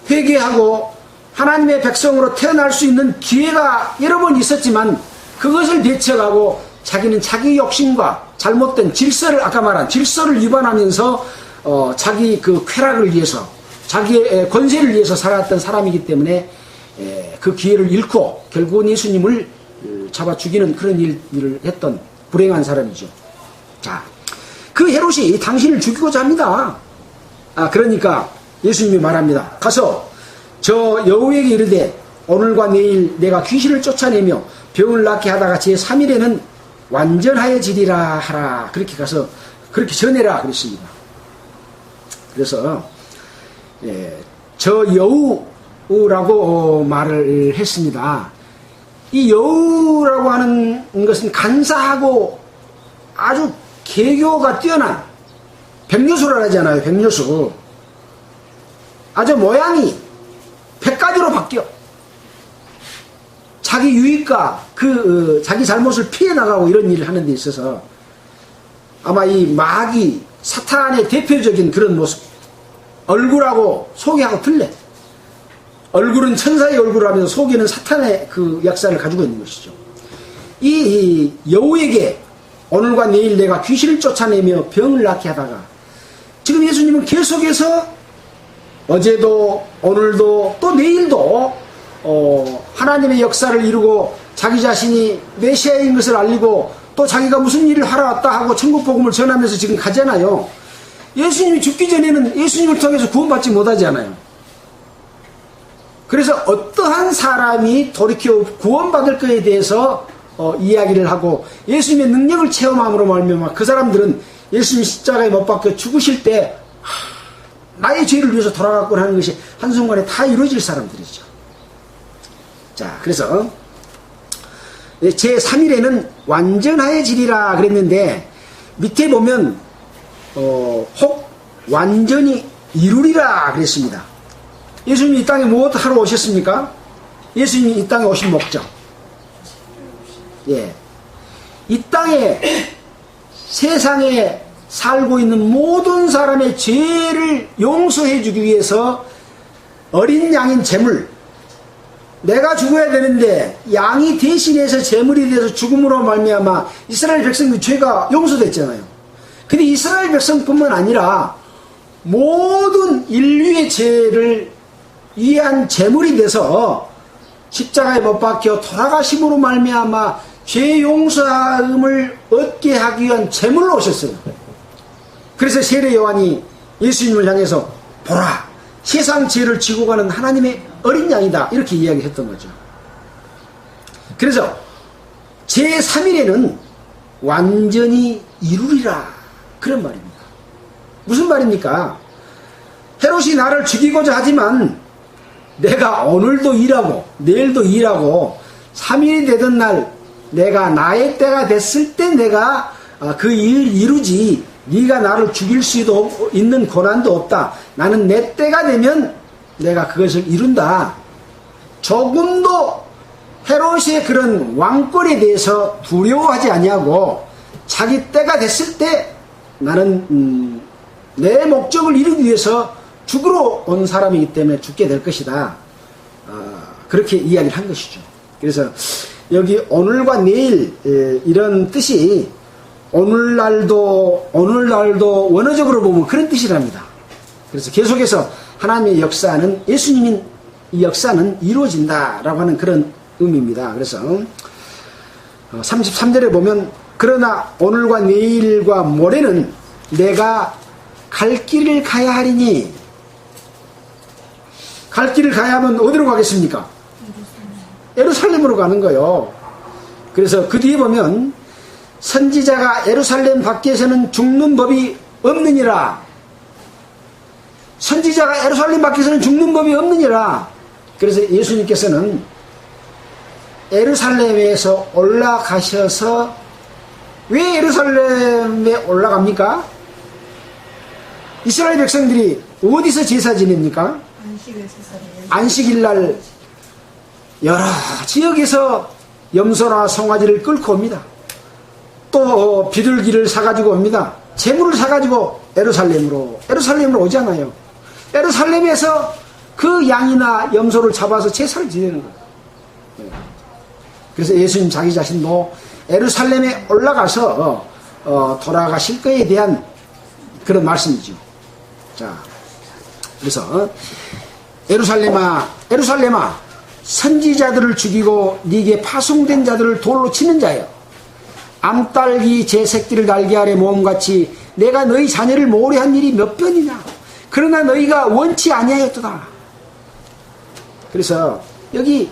회개하고 하나님의 백성으로 태어날 수 있는 기회가 여러 번 있었지만 그것을 대처하고 자기는 자기 욕심과 잘못된 질서를, 아까 말한 질서를 위반하면서 자기 그 쾌락을 위해서, 자기의 권세를 위해서 살았던 사람이기 때문에 그 기회를 잃고 결국은 예수님을 잡아 죽이는 그런 일을 했던 불행한 사람이죠. 자, 그 헤롯이 당신을 죽이고자 합니다. 그러니까 예수님이 말합니다. 가서 저 여우에게 이르되 오늘과 내일 내가 귀신을 쫓아내며 병을 낫게 하다가 제3일에는 완전하여지리라 하라. 그렇게 가서 그렇게 전해라 그랬습니다. 그래서 저 여우라고 말을 했습니다. 이 여우라고 하는 것은 간사하고 아주 개교가 뛰어난 백요수라 하잖아요. 백요수. 아주 모양이 100가지로 바뀌어. 자기 유익과 자기 잘못을 피해 나가고 이런 일을 하는 데 있어서 아마 이 마귀 사탄의 대표적인 그런 모습, 얼굴하고 속이하고 틀려. 얼굴은 천사의 얼굴을 하면서 속에는 사탄의 그 역사를 가지고 있는 것이죠. 이 여우에게 오늘과 내일 내가 귀신을 쫓아내며 병을 낫게 하다가, 지금 예수님은 계속해서 어제도 오늘도 또 내일도 하나님의 역사를 이루고 자기 자신이 메시아인 것을 알리고 또 자기가 무슨 일을 하러 왔다 하고 천국 복음을 전하면서 지금 가잖아요. 예수님이 죽기 전에는 예수님을 통해서 구원받지 못하지 않아요. 그래서 어떠한 사람이 돌이켜 구원받을 것에 대해서 이야기를 하고 예수님의 능력을 체험함으로 말미암아 그 사람들은 예수님 십자가에 못 박혀 죽으실 때 나의 죄를 위해서 돌아갔고 하는 것이 한순간에 다 이루어질 사람들이죠. 자, 그래서 제3일에는 완전하여지리라 그랬는데 밑에 보면 혹 완전히 이루리라 그랬습니다. 예수님이 이 땅에 무엇 하러 오셨습니까? 예수님이 이 땅에 오신 목적. 예. 이 땅에 세상에 살고 있는 모든 사람의 죄를 용서해 주기 위해서 어린 양인 제물, 내가 죽어야 되는데 양이 대신해서 제물이 돼서 죽음으로 말미암아 이스라엘 백성의 죄가 용서됐잖아요. 근데 이스라엘 백성뿐만 아니라 모든 인류의 죄를 위한 제물이 돼서 십자가에 못 박혀 돌아가심으로 말미암아 죄 용서함을 얻게 하기 위한 제물로 오셨어요. 그래서 세례 요한이 예수님을 향해서 보라, 세상 죄를 지고 가는 하나님의 어린 양이다, 이렇게 이야기했던 거죠. 그래서 제3일에는 완전히 이루리라, 그런 말입니다. 무슨 말입니까? 헤롯이 나를 죽이고자 하지만 내가 오늘도 일하고 내일도 일하고 3일이 되던 날 내가 나의 때가 됐을 때 내가 그 일을 이루지, 네가 나를 죽일 수도 있는 고난도 없다. 나는 내 때가 되면 내가 그것을 이룬다. 조금도 헤롯의 그런 왕권에 대해서 두려워하지 아니하고 자기 때가 됐을 때 나는 내 목적을 이루기 위해서 죽으러 온 사람이기 때문에 죽게 될 것이다. 그렇게 이야기를 한 것이죠. 그래서 여기 오늘과 내일 이런 뜻이 오늘날도 원어적으로 보면 그런 뜻이랍니다. 그래서 계속해서 하나님의 역사는, 예수님인 이 역사는 이루어진다라고 하는 그런 의미입니다. 그래서 33절에 보면 그러나 오늘과 내일과 모레는 내가 갈 길을 가야 하리니, 갈 길을 가야 하면 어디로 가겠습니까? 예루살렘으로 가는 거예요. 그래서 그 뒤에 보면 선지자가 예루살렘 밖에서는 죽는 법이 없느니라. 선지자가 예루살렘 밖에서는 죽는 법이 없느니라. 그래서 예수님께서는 예루살렘에서 올라가셔서, 왜 예루살렘에 올라갑니까? 이스라엘 백성들이 어디서 제사 지냅니까? 안식일날 여러 지역에서 염소나 송아지를 끌고 옵니다. 또 비둘기를 사가지고 옵니다. 재물을 사가지고 예루살렘으로 오잖아요. 예루살렘에서 그 양이나 염소를 잡아서 제사를 지내는 거예요. 그래서 예수님 자기 자신도 예루살렘에 올라가서 돌아가실 것에 대한 그런 말씀이죠. 자, 그래서 예루살렘아 선지자들을 죽이고 네게 파송된 자들을 돌로 치는 자여, 암딸기 제 새끼를 날개 아래 모음같이 내가 너희 자녀를 모래한 일이 몇 번이냐. 그러나 너희가 원치 아니하였도다. 그래서 여기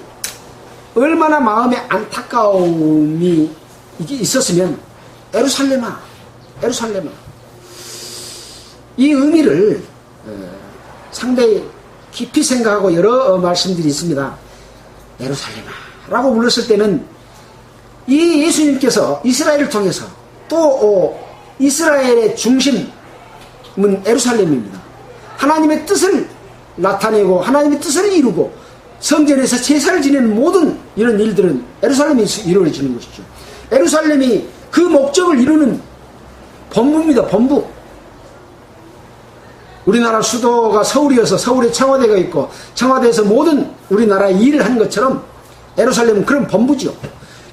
얼마나 마음에 안타까움이 이게 있었으면 예루살렘아 이 의미를 상당히 깊이 생각하고 여러 말씀들이 있습니다. 예루살렘아 라고 불렀을 때는 이 예수님께서 이스라엘을 통해서 또 이스라엘의 중심은 예루살렘입니다. 하나님의 뜻을 나타내고 하나님의 뜻을 이루고 성전에서 제사를 지내는 모든 이런 일들은 예루살렘에서 이루어지는 것이죠. 예루살렘이 그 목적을 이루는 본부입니다. 본부. 우리나라 수도가 서울이어서 서울에 청와대가 있고 청와대에서 모든 우리나라의 일을 하는 것처럼 예루살렘은 그런 본부죠.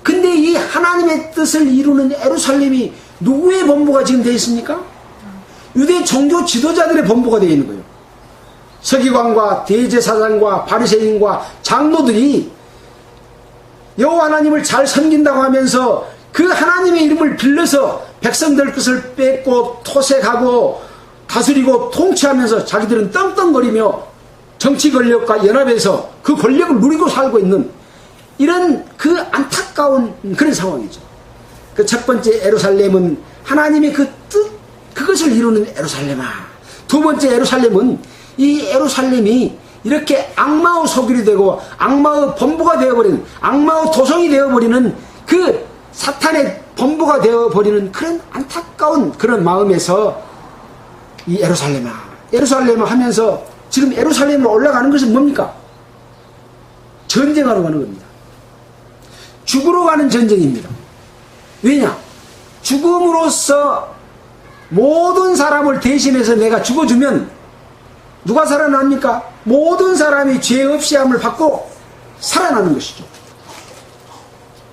근데 이 하나님의 뜻을 이루는 예루살렘이 누구의 본부가 지금 되어 있습니까? 유대 종교 지도자들의 본부가 되어 있는 거예요. 서기관과 대제사장과 바리새인과 장로들이 여호와 하나님을 잘 섬긴다고 하면서 그 하나님의 이름을 빌려서 백성들 것을 뺏고 토색하고 다스리고 통치하면서 자기들은 떵떵거리며 정치 권력과 연합해서 그 권력을 누리고 살고 있는 이런 그 안타까운 그런 상황이죠. 그 첫 번째 예루살렘은 하나님의 그 뜻, 그것을 이루는 예루살렘아. 두 번째 예루살렘은 이 예루살렘이 이렇게 악마의 소굴이 되고 악마의 본부가 되어버리는, 악마의 도성이 되어버리는 그 사탄의 본부가 되어버리는 그런 안타까운 그런 마음에서 이 예루살렘아, 예루살렘을 하면서 지금 예루살렘으로 올라가는 것은 뭡니까? 전쟁하러 가는 겁니다. 죽으러 가는 전쟁입니다. 왜냐? 죽음으로써 모든 사람을 대신해서 내가 죽어주면 누가 살아납니까? 모든 사람이 죄 없이 함을 받고 살아나는 것이죠.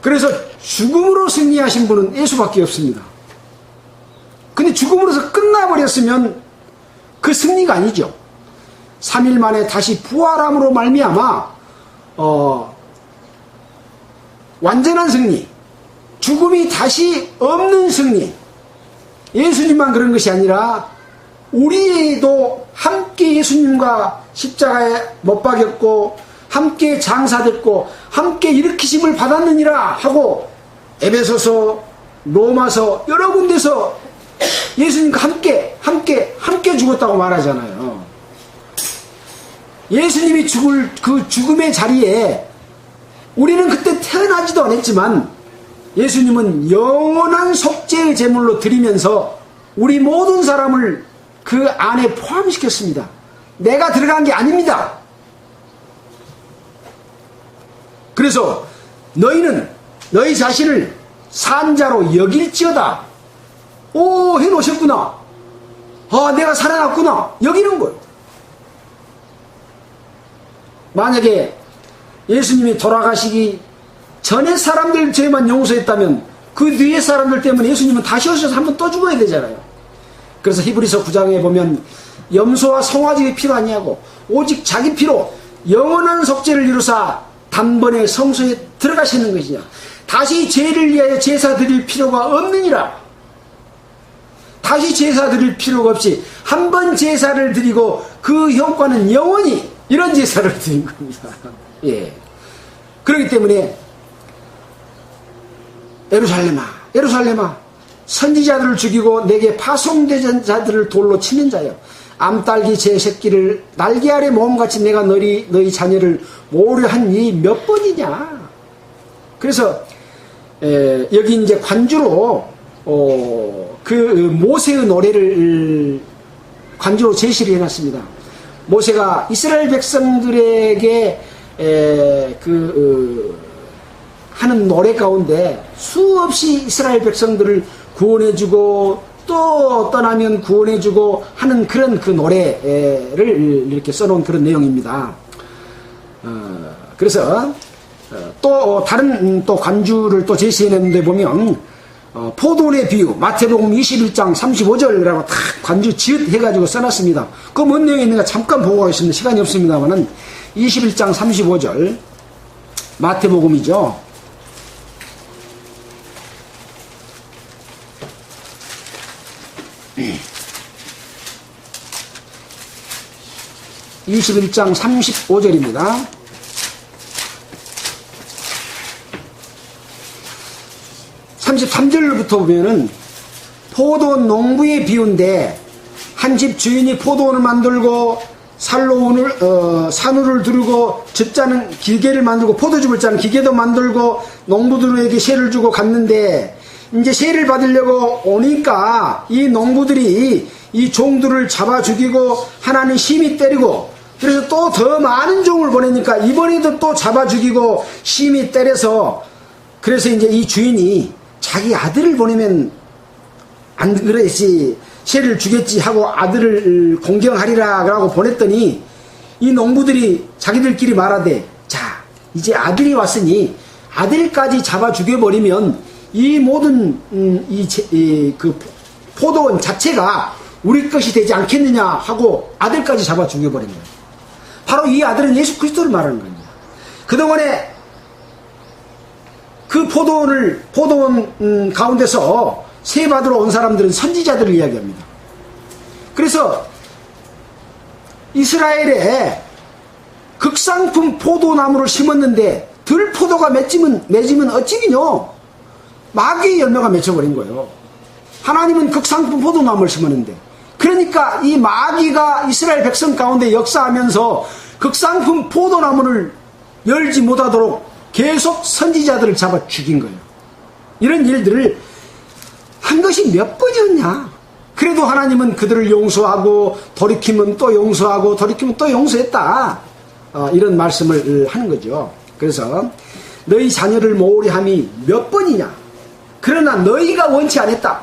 그래서 죽음으로 승리하신 분은 예수밖에 없습니다. 근데 죽음으로서 끝나버렸으면 그 승리가 아니죠. 3일 만에 다시 부활함으로 말미암아 완전한 승리, 죽음이 다시 없는 승리. 예수님만 그런 것이 아니라 우리도 함께 예수님과 십자가에 못 박였고 함께 장사됐고 함께 일으키심을 받았느니라 하고 에베소서, 로마서 여러 군데서 예수님과 함께 죽었다고 말하잖아요. 예수님이 죽을 그 죽음의 자리에 우리는 그때 태어나지도 않았지만 예수님은 영원한 속죄의 제물로 드리면서 우리 모든 사람을 그 안에 포함시켰습니다. 내가 들어간 게 아닙니다. 그래서 너희는 너희 자신을 산자로 여길지어다. 오, 해놓으셨구나. 아, 내가 살아났구나. 여기는 거예요. 만약에 예수님이 돌아가시기 전에 사람들 죄만 용서했다면 그 뒤에 사람들 때문에 예수님은 다시 오셔서 한 번 또 죽어야 되잖아요. 그래서 히브리서 9장에 보면 염소와 송아지의 피로 아니하고 오직 자기 피로 영원한 속죄를 이루사 단번에 성소에 들어가시는 것이냐. 다시 죄를 위하여 제사 드릴 필요가 없느니라. 다시 제사 드릴 필요가 없이 한 번 제사를 드리고 그 효과는 영원히 이런 제사를 드린 겁니다. 예. 그렇기 때문에 예루살렘아, 예루살렘아, 선지자들을 죽이고 내게 파송된 자들을 돌로 치는 자여, 암딸기 제 새끼를 날개 아래 모험같이 내가 너희 자녀를 모으려 한 이 몇 번이냐. 그래서 여기 이제 관주로 그 모세의 노래를 관주로 제시를 해놨습니다. 모세가 이스라엘 백성들에게 하는 노래 가운데 수없이 이스라엘 백성들을 구원해주고 또 떠나면 구원해주고 하는 그런 그 노래를 이렇게 써놓은 그런 내용입니다. 그래서 또 다른 또 관주를 또 제시해냈는데 보면 포도원의 비유 마태복음 21장 35절이라고 딱 관주 지읒 해가지고 써놨습니다. 그 뭔 내용이 있는가 잠깐 보고 가겠습니다. 시간이 없습니다만은 21장 35절 마태복음이죠. (21장 35절입니다) 33절부터 보면은 포도원 농부의 비유인데 한 집 주인이 포도원을 만들고 산울을 두르고 즙 짜는 기계를 만들고 포도즙을 짜는 기계도 만들고 농부들에게 세를 주고 갔는데 이제 세를 받으려고 오니까 이 농부들이 이 종들을 잡아 죽이고 하나는 심히 때리고 그래서 또 더 많은 종을 보내니까 이번에도 또 잡아 죽이고 심히 때려서 그래서 이제 이 주인이 자기 아들을 보내면 안 그랬지 세를 주겠지 하고 아들을 공경하리라 라고 보냈더니 이 농부들이 자기들끼리 말하되 자 이제 아들이 왔으니 아들까지 잡아 죽여버리면 이 모든 그 포도원 자체가 우리 것이 되지 않겠느냐 하고 아들까지 잡아 죽여버린 거예요. 바로 이 아들은 예수 그리스도를 말하는 겁니다. 그동안에 그 포도원 가운데서 세 받으러 온 사람들은 선지자들을 이야기합니다. 그래서 이스라엘에 극상품 포도나무를 심었는데 들포도가 맺으면 어찌기뇨? 마귀의 열매가 맺혀버린 거예요. 하나님은 극상품 포도나무를 심었는데, 그러니까 이 마귀가 이스라엘 백성 가운데 역사하면서 극상품 포도나무를 열지 못하도록 계속 선지자들을 잡아 죽인 거예요. 이런 일들을 한 것이 몇 번이었냐? 그래도 하나님은 그들을 용서하고 돌이키면 또 용서하고 돌이키면 또 용서했다. 이런 말씀을 하는 거죠. 그래서 너희 자녀를 모으려 함이 몇 번이냐? 그러나 너희가 원치 않았다.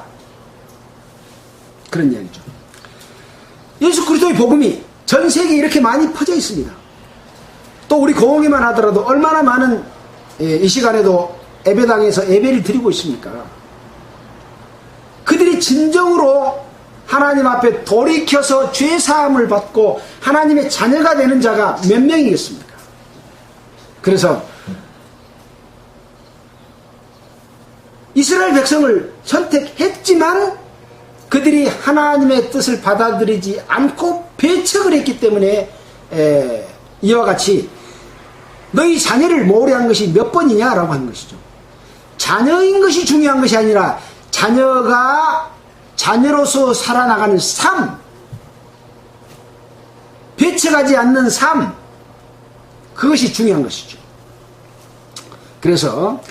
그런 이야기죠. 예수 그리스도의 복음이 전 세계에 이렇게 많이 퍼져 있습니다. 또 우리 고흥에만 하더라도 얼마나 많은 이 시간에도 예배당에서 예배를 드리고 있습니까? 그들이 진정으로 하나님 앞에 돌이켜서 죄사함을 받고 하나님의 자녀가 되는 자가 몇 명이겠습니까? 그래서 이스라엘 백성을 선택했지만 그들이 하나님의 뜻을 받아들이지 않고 배척을 했기 때문에 이와 같이 너희 자녀를 모으려 한 것이 몇 번이냐라고 하는 것이죠. 자녀인 것이 중요한 것이 아니라 자녀가 자녀로서 살아나가는 삶, 배척하지 않는 삶, 그것이 중요한 것이죠. 그래서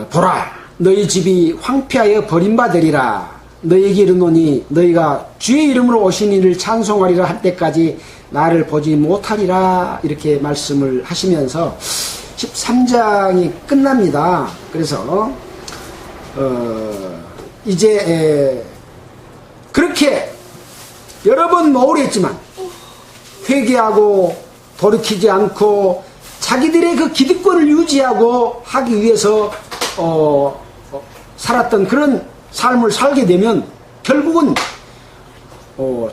보라, 너희 집이 황폐하여 버림받으리라. 너희에게 이르노니 너희가 주의 이름으로 오신 이를 찬송하리라 할 때까지 나를 보지 못하리라. 이렇게 말씀을 하시면서 13장이 끝납니다. 그래서 이제 그렇게 여러 번 모으려 했지만 회개하고 돌이키지 않고 자기들의 그 기득권을 유지하고 하기 위해서 살았던 그런 삶을 살게 되면 결국은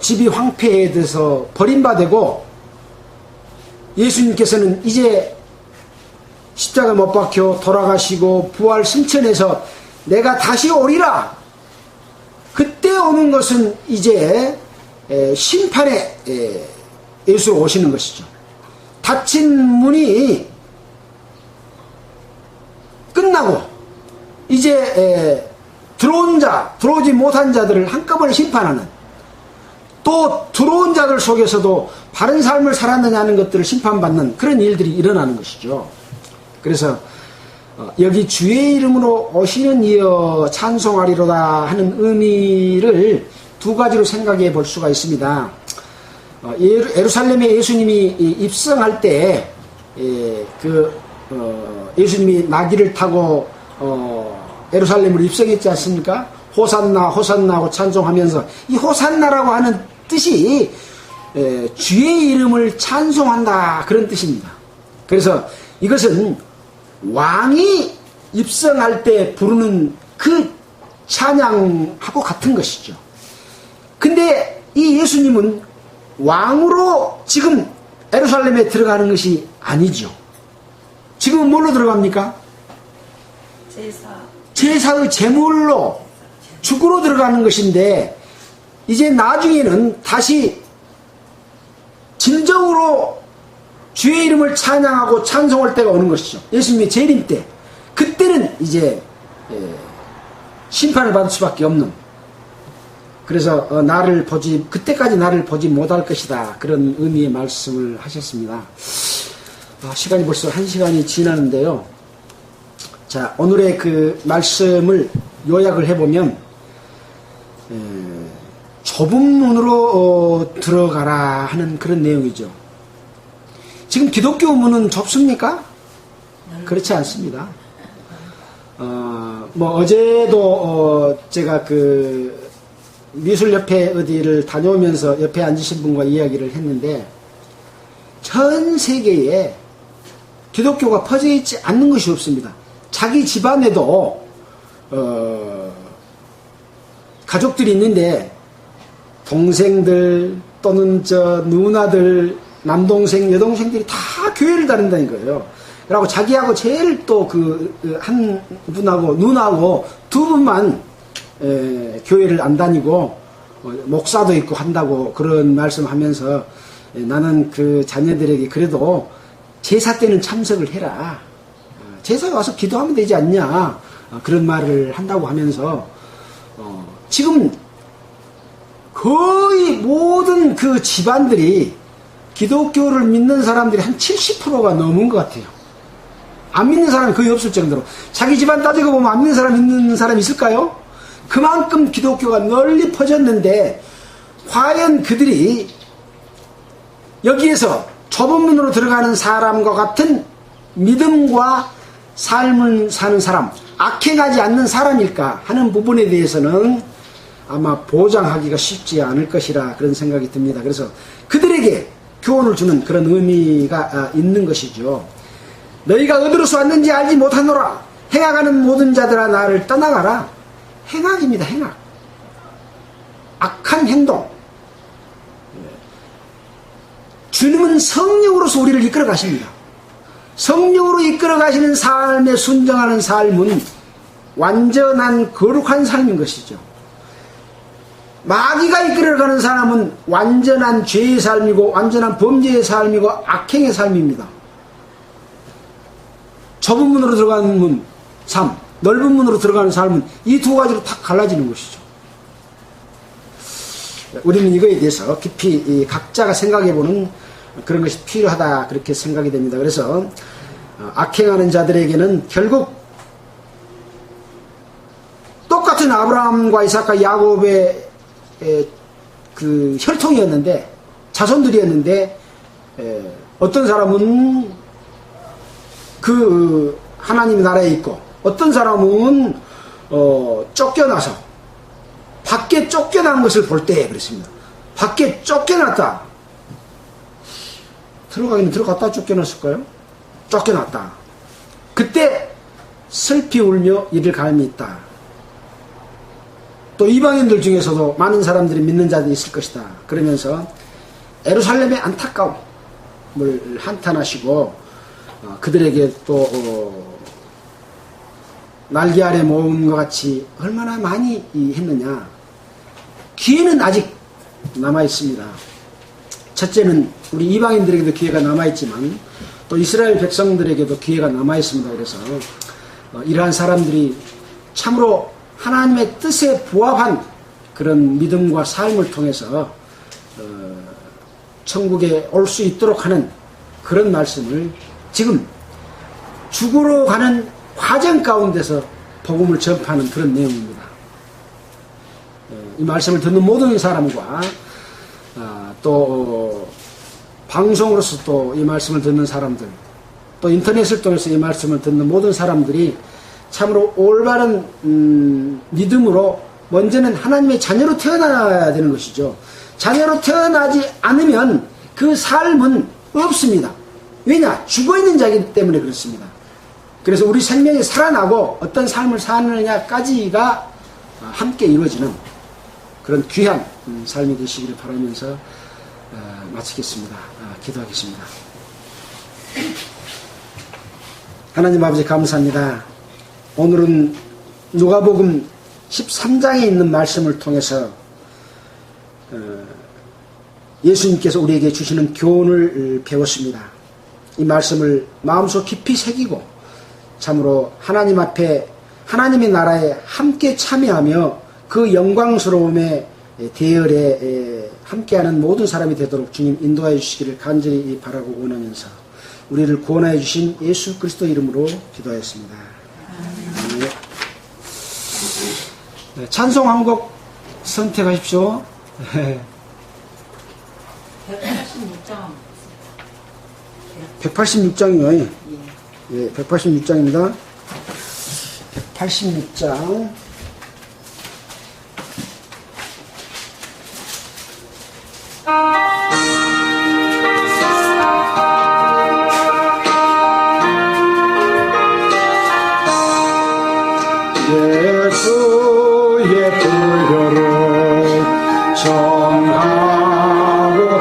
집이 황폐해져서 버림받고 예수님께서는 이제 십자가 못 박혀 돌아가시고 부활 승천해서 내가 다시 오리라. 그때 오는 것은 이제 심판에 예수 오시는 것이죠. 닫힌 문이 끝나고 이제 들어오지 못한 자들을 한꺼번에 심판하는, 또 들어온 자들 속에서도 바른 삶을 살았느냐는 것들을 심판받는 그런 일들이 일어나는 것이죠. 그래서 여기 주의 이름으로 오시는 이여 찬송하리로다 하는 의미를 두 가지로 생각해 볼 수가 있습니다. 예루살렘에 예수님이 입성할 때 예수님이 나귀를 타고 예루살렘으로 입성했지 않습니까? 호산나 호산나 하고 찬송하면서, 이 호산나라고 하는 뜻이 주의 이름을 찬송한다, 그런 뜻입니다. 그래서 이것은 왕이 입성할 때 부르는 그 찬양하고 같은 것이죠. 근데 이 예수님은 왕으로 지금 예루살렘에 들어가는 것이 아니죠. 지금은 뭘로 들어갑니까? 제사의 제물로 죽으로 들어가는 것인데, 이제 나중에는 다시 진정으로 주의 이름을 찬양하고 찬송할 때가 오는 것이죠. 예수님의 재림 때. 그때는 이제 심판을 받을 수밖에 없는, 그래서 그때까지 나를 보지 못할 것이다, 그런 의미의 말씀을 하셨습니다. 시간이 벌써 1시간이 지나는데요. 자, 오늘의 그 말씀을 요약을 해보면, 좁은 문으로 들어가라 하는 그런 내용이죠. 지금 기독교 문은 좁습니까? 그렇지 않습니다. 어제도 제가 그 미술협회 어디를 다녀오면서 옆에 앉으신 분과 이야기를 했는데, 전 세계에 기독교가 퍼져 있지 않는 것이 없습니다. 자기 집안에도 가족들이 있는데 동생들 또는 누나들 남동생, 여동생들이 다 교회를 다닌다는 거예요. 그리고 자기하고 제일 또 한 분하고 누나하고 두 분만 교회를 안 다니고 목사도 있고 한다고 그런 말씀하면서 나는 그 자녀들에게 그래도 제사 때는 참석을 해라. 제사에 와서 기도하면 되지 않냐. 그런 말을 한다고 하면서 지금 거의 모든 그 집안들이 기독교를 믿는 사람들이 한 70%가 넘은 것 같아요. 안 믿는 사람이 거의 없을 정도로. 자기 집안 따지고 보면 안 믿는 사람 있는 사람이 있을까요? 그만큼 기독교가 널리 퍼졌는데 과연 그들이 여기에서 좁은 문으로 들어가는 사람과 같은 믿음과 삶을 사는 사람, 악행하지 않는 사람일까 하는 부분에 대해서는 아마 보장하기가 쉽지 않을 것이라 그런 생각이 듭니다. 그래서 그들에게 교훈을 주는 그런 의미가 있는 것이죠. 너희가 어디로서 왔는지 알지 못하노라. 행악하는 모든 자들아 나를 떠나가라. 행악입니다. 행악. 악한 행동. 주님은 성령으로서 우리를 이끌어 가십니다. 성령으로 이끌어 가시는 삶에 순종하는 삶은 완전한 거룩한 삶인 것이죠. 마귀가 이끌어가는 사람은 완전한 죄의 삶이고 완전한 범죄의 삶이고 악행의 삶입니다. 좁은 문으로 들어가는 문, 삶, 넓은 문으로 들어가는 삶은 이 두 가지로 탁 갈라지는 것이죠. 우리는 이거에 대해서 깊이 각자가 생각해보는 그런 것이 필요하다 그렇게 생각이 됩니다. 그래서 악행하는 자들에게는 결국 똑같은 아브라함과 이삭과 야곱의 그 혈통이었는데 자손들이었는데 어떤 사람은 그 하나님 나라에 있고 어떤 사람은 쫓겨나서 밖에 쫓겨난 것을 볼 때 그랬습니다. 밖에 쫓겨났다. 들어가기는 들어갔다 쫓겨났을까요? 쫓겨났다. 그때 슬피 울며 이를 갈미 있다. 또 이방인들 중에서도 많은 사람들이 믿는 자들이 있을 것이다. 그러면서 예루살렘의 안타까움을 한탄하시고 그들에게 또 날개 아래 모음과 같이 얼마나 많이 했느냐. 기회는 아직 남아있습니다. 첫째는 우리 이방인들에게도 기회가 남아있지만 또 이스라엘 백성들에게도 기회가 남아있습니다. 그래서 이러한 사람들이 참으로 하나님의 뜻에 부합한 그런 믿음과 삶을 통해서 천국에 올 수 있도록 하는 그런 말씀을 지금 죽으러 가는 과정 가운데서 복음을 전파하는 그런 내용입니다. 이 말씀을 듣는 모든 사람과 또 방송으로서 또 이 말씀을 듣는 사람들, 또 인터넷을 통해서 이 말씀을 듣는 모든 사람들이 참으로 올바른 믿음으로 먼저는 하나님의 자녀로 태어나야 되는 것이죠. 자녀로 태어나지 않으면 그 삶은 없습니다. 왜냐? 죽어있는 자이기 때문에 그렇습니다. 그래서 우리 생명이 살아나고 어떤 삶을 사느냐까지가 함께 이루어지는 그런 귀한 삶이 되시기를 바라면서 마치겠습니다. 기도하겠습니다. 하나님 아버지 감사합니다. 오늘은 누가복음 13장에 있는 말씀을 통해서 예수님께서 우리에게 주시는 교훈을 배웠습니다. 이 말씀을 마음속 깊이 새기고 참으로 하나님 앞에 하나님의 나라에 함께 참여하며 그 영광스러움의 대열에 함께하는 모든 사람이 되도록 주님 인도하여 주시기를 간절히 바라고 원하면서 우리를 구원하여 주신 예수 그리스도 이름으로 기도하였습니다. 네, 찬송 한 곡 선택하십시오. 186장이요. 예, 186장입니다. 186장. 예수의 불효를 정하고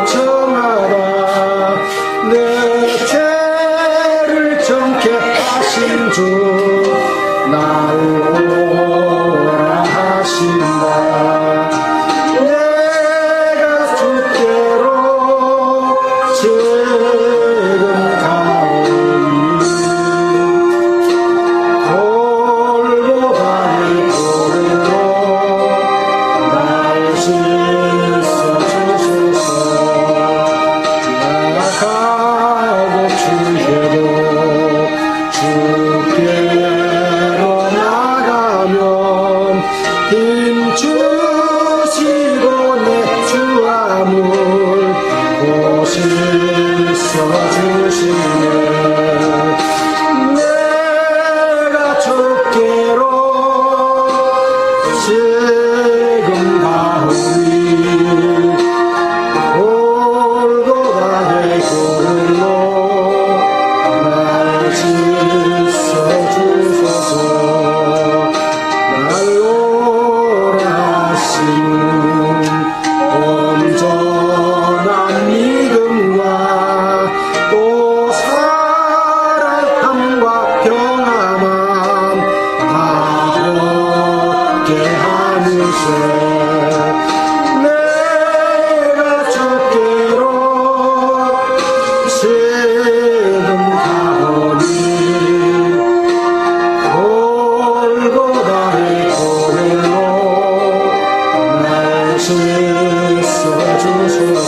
청하다 주소서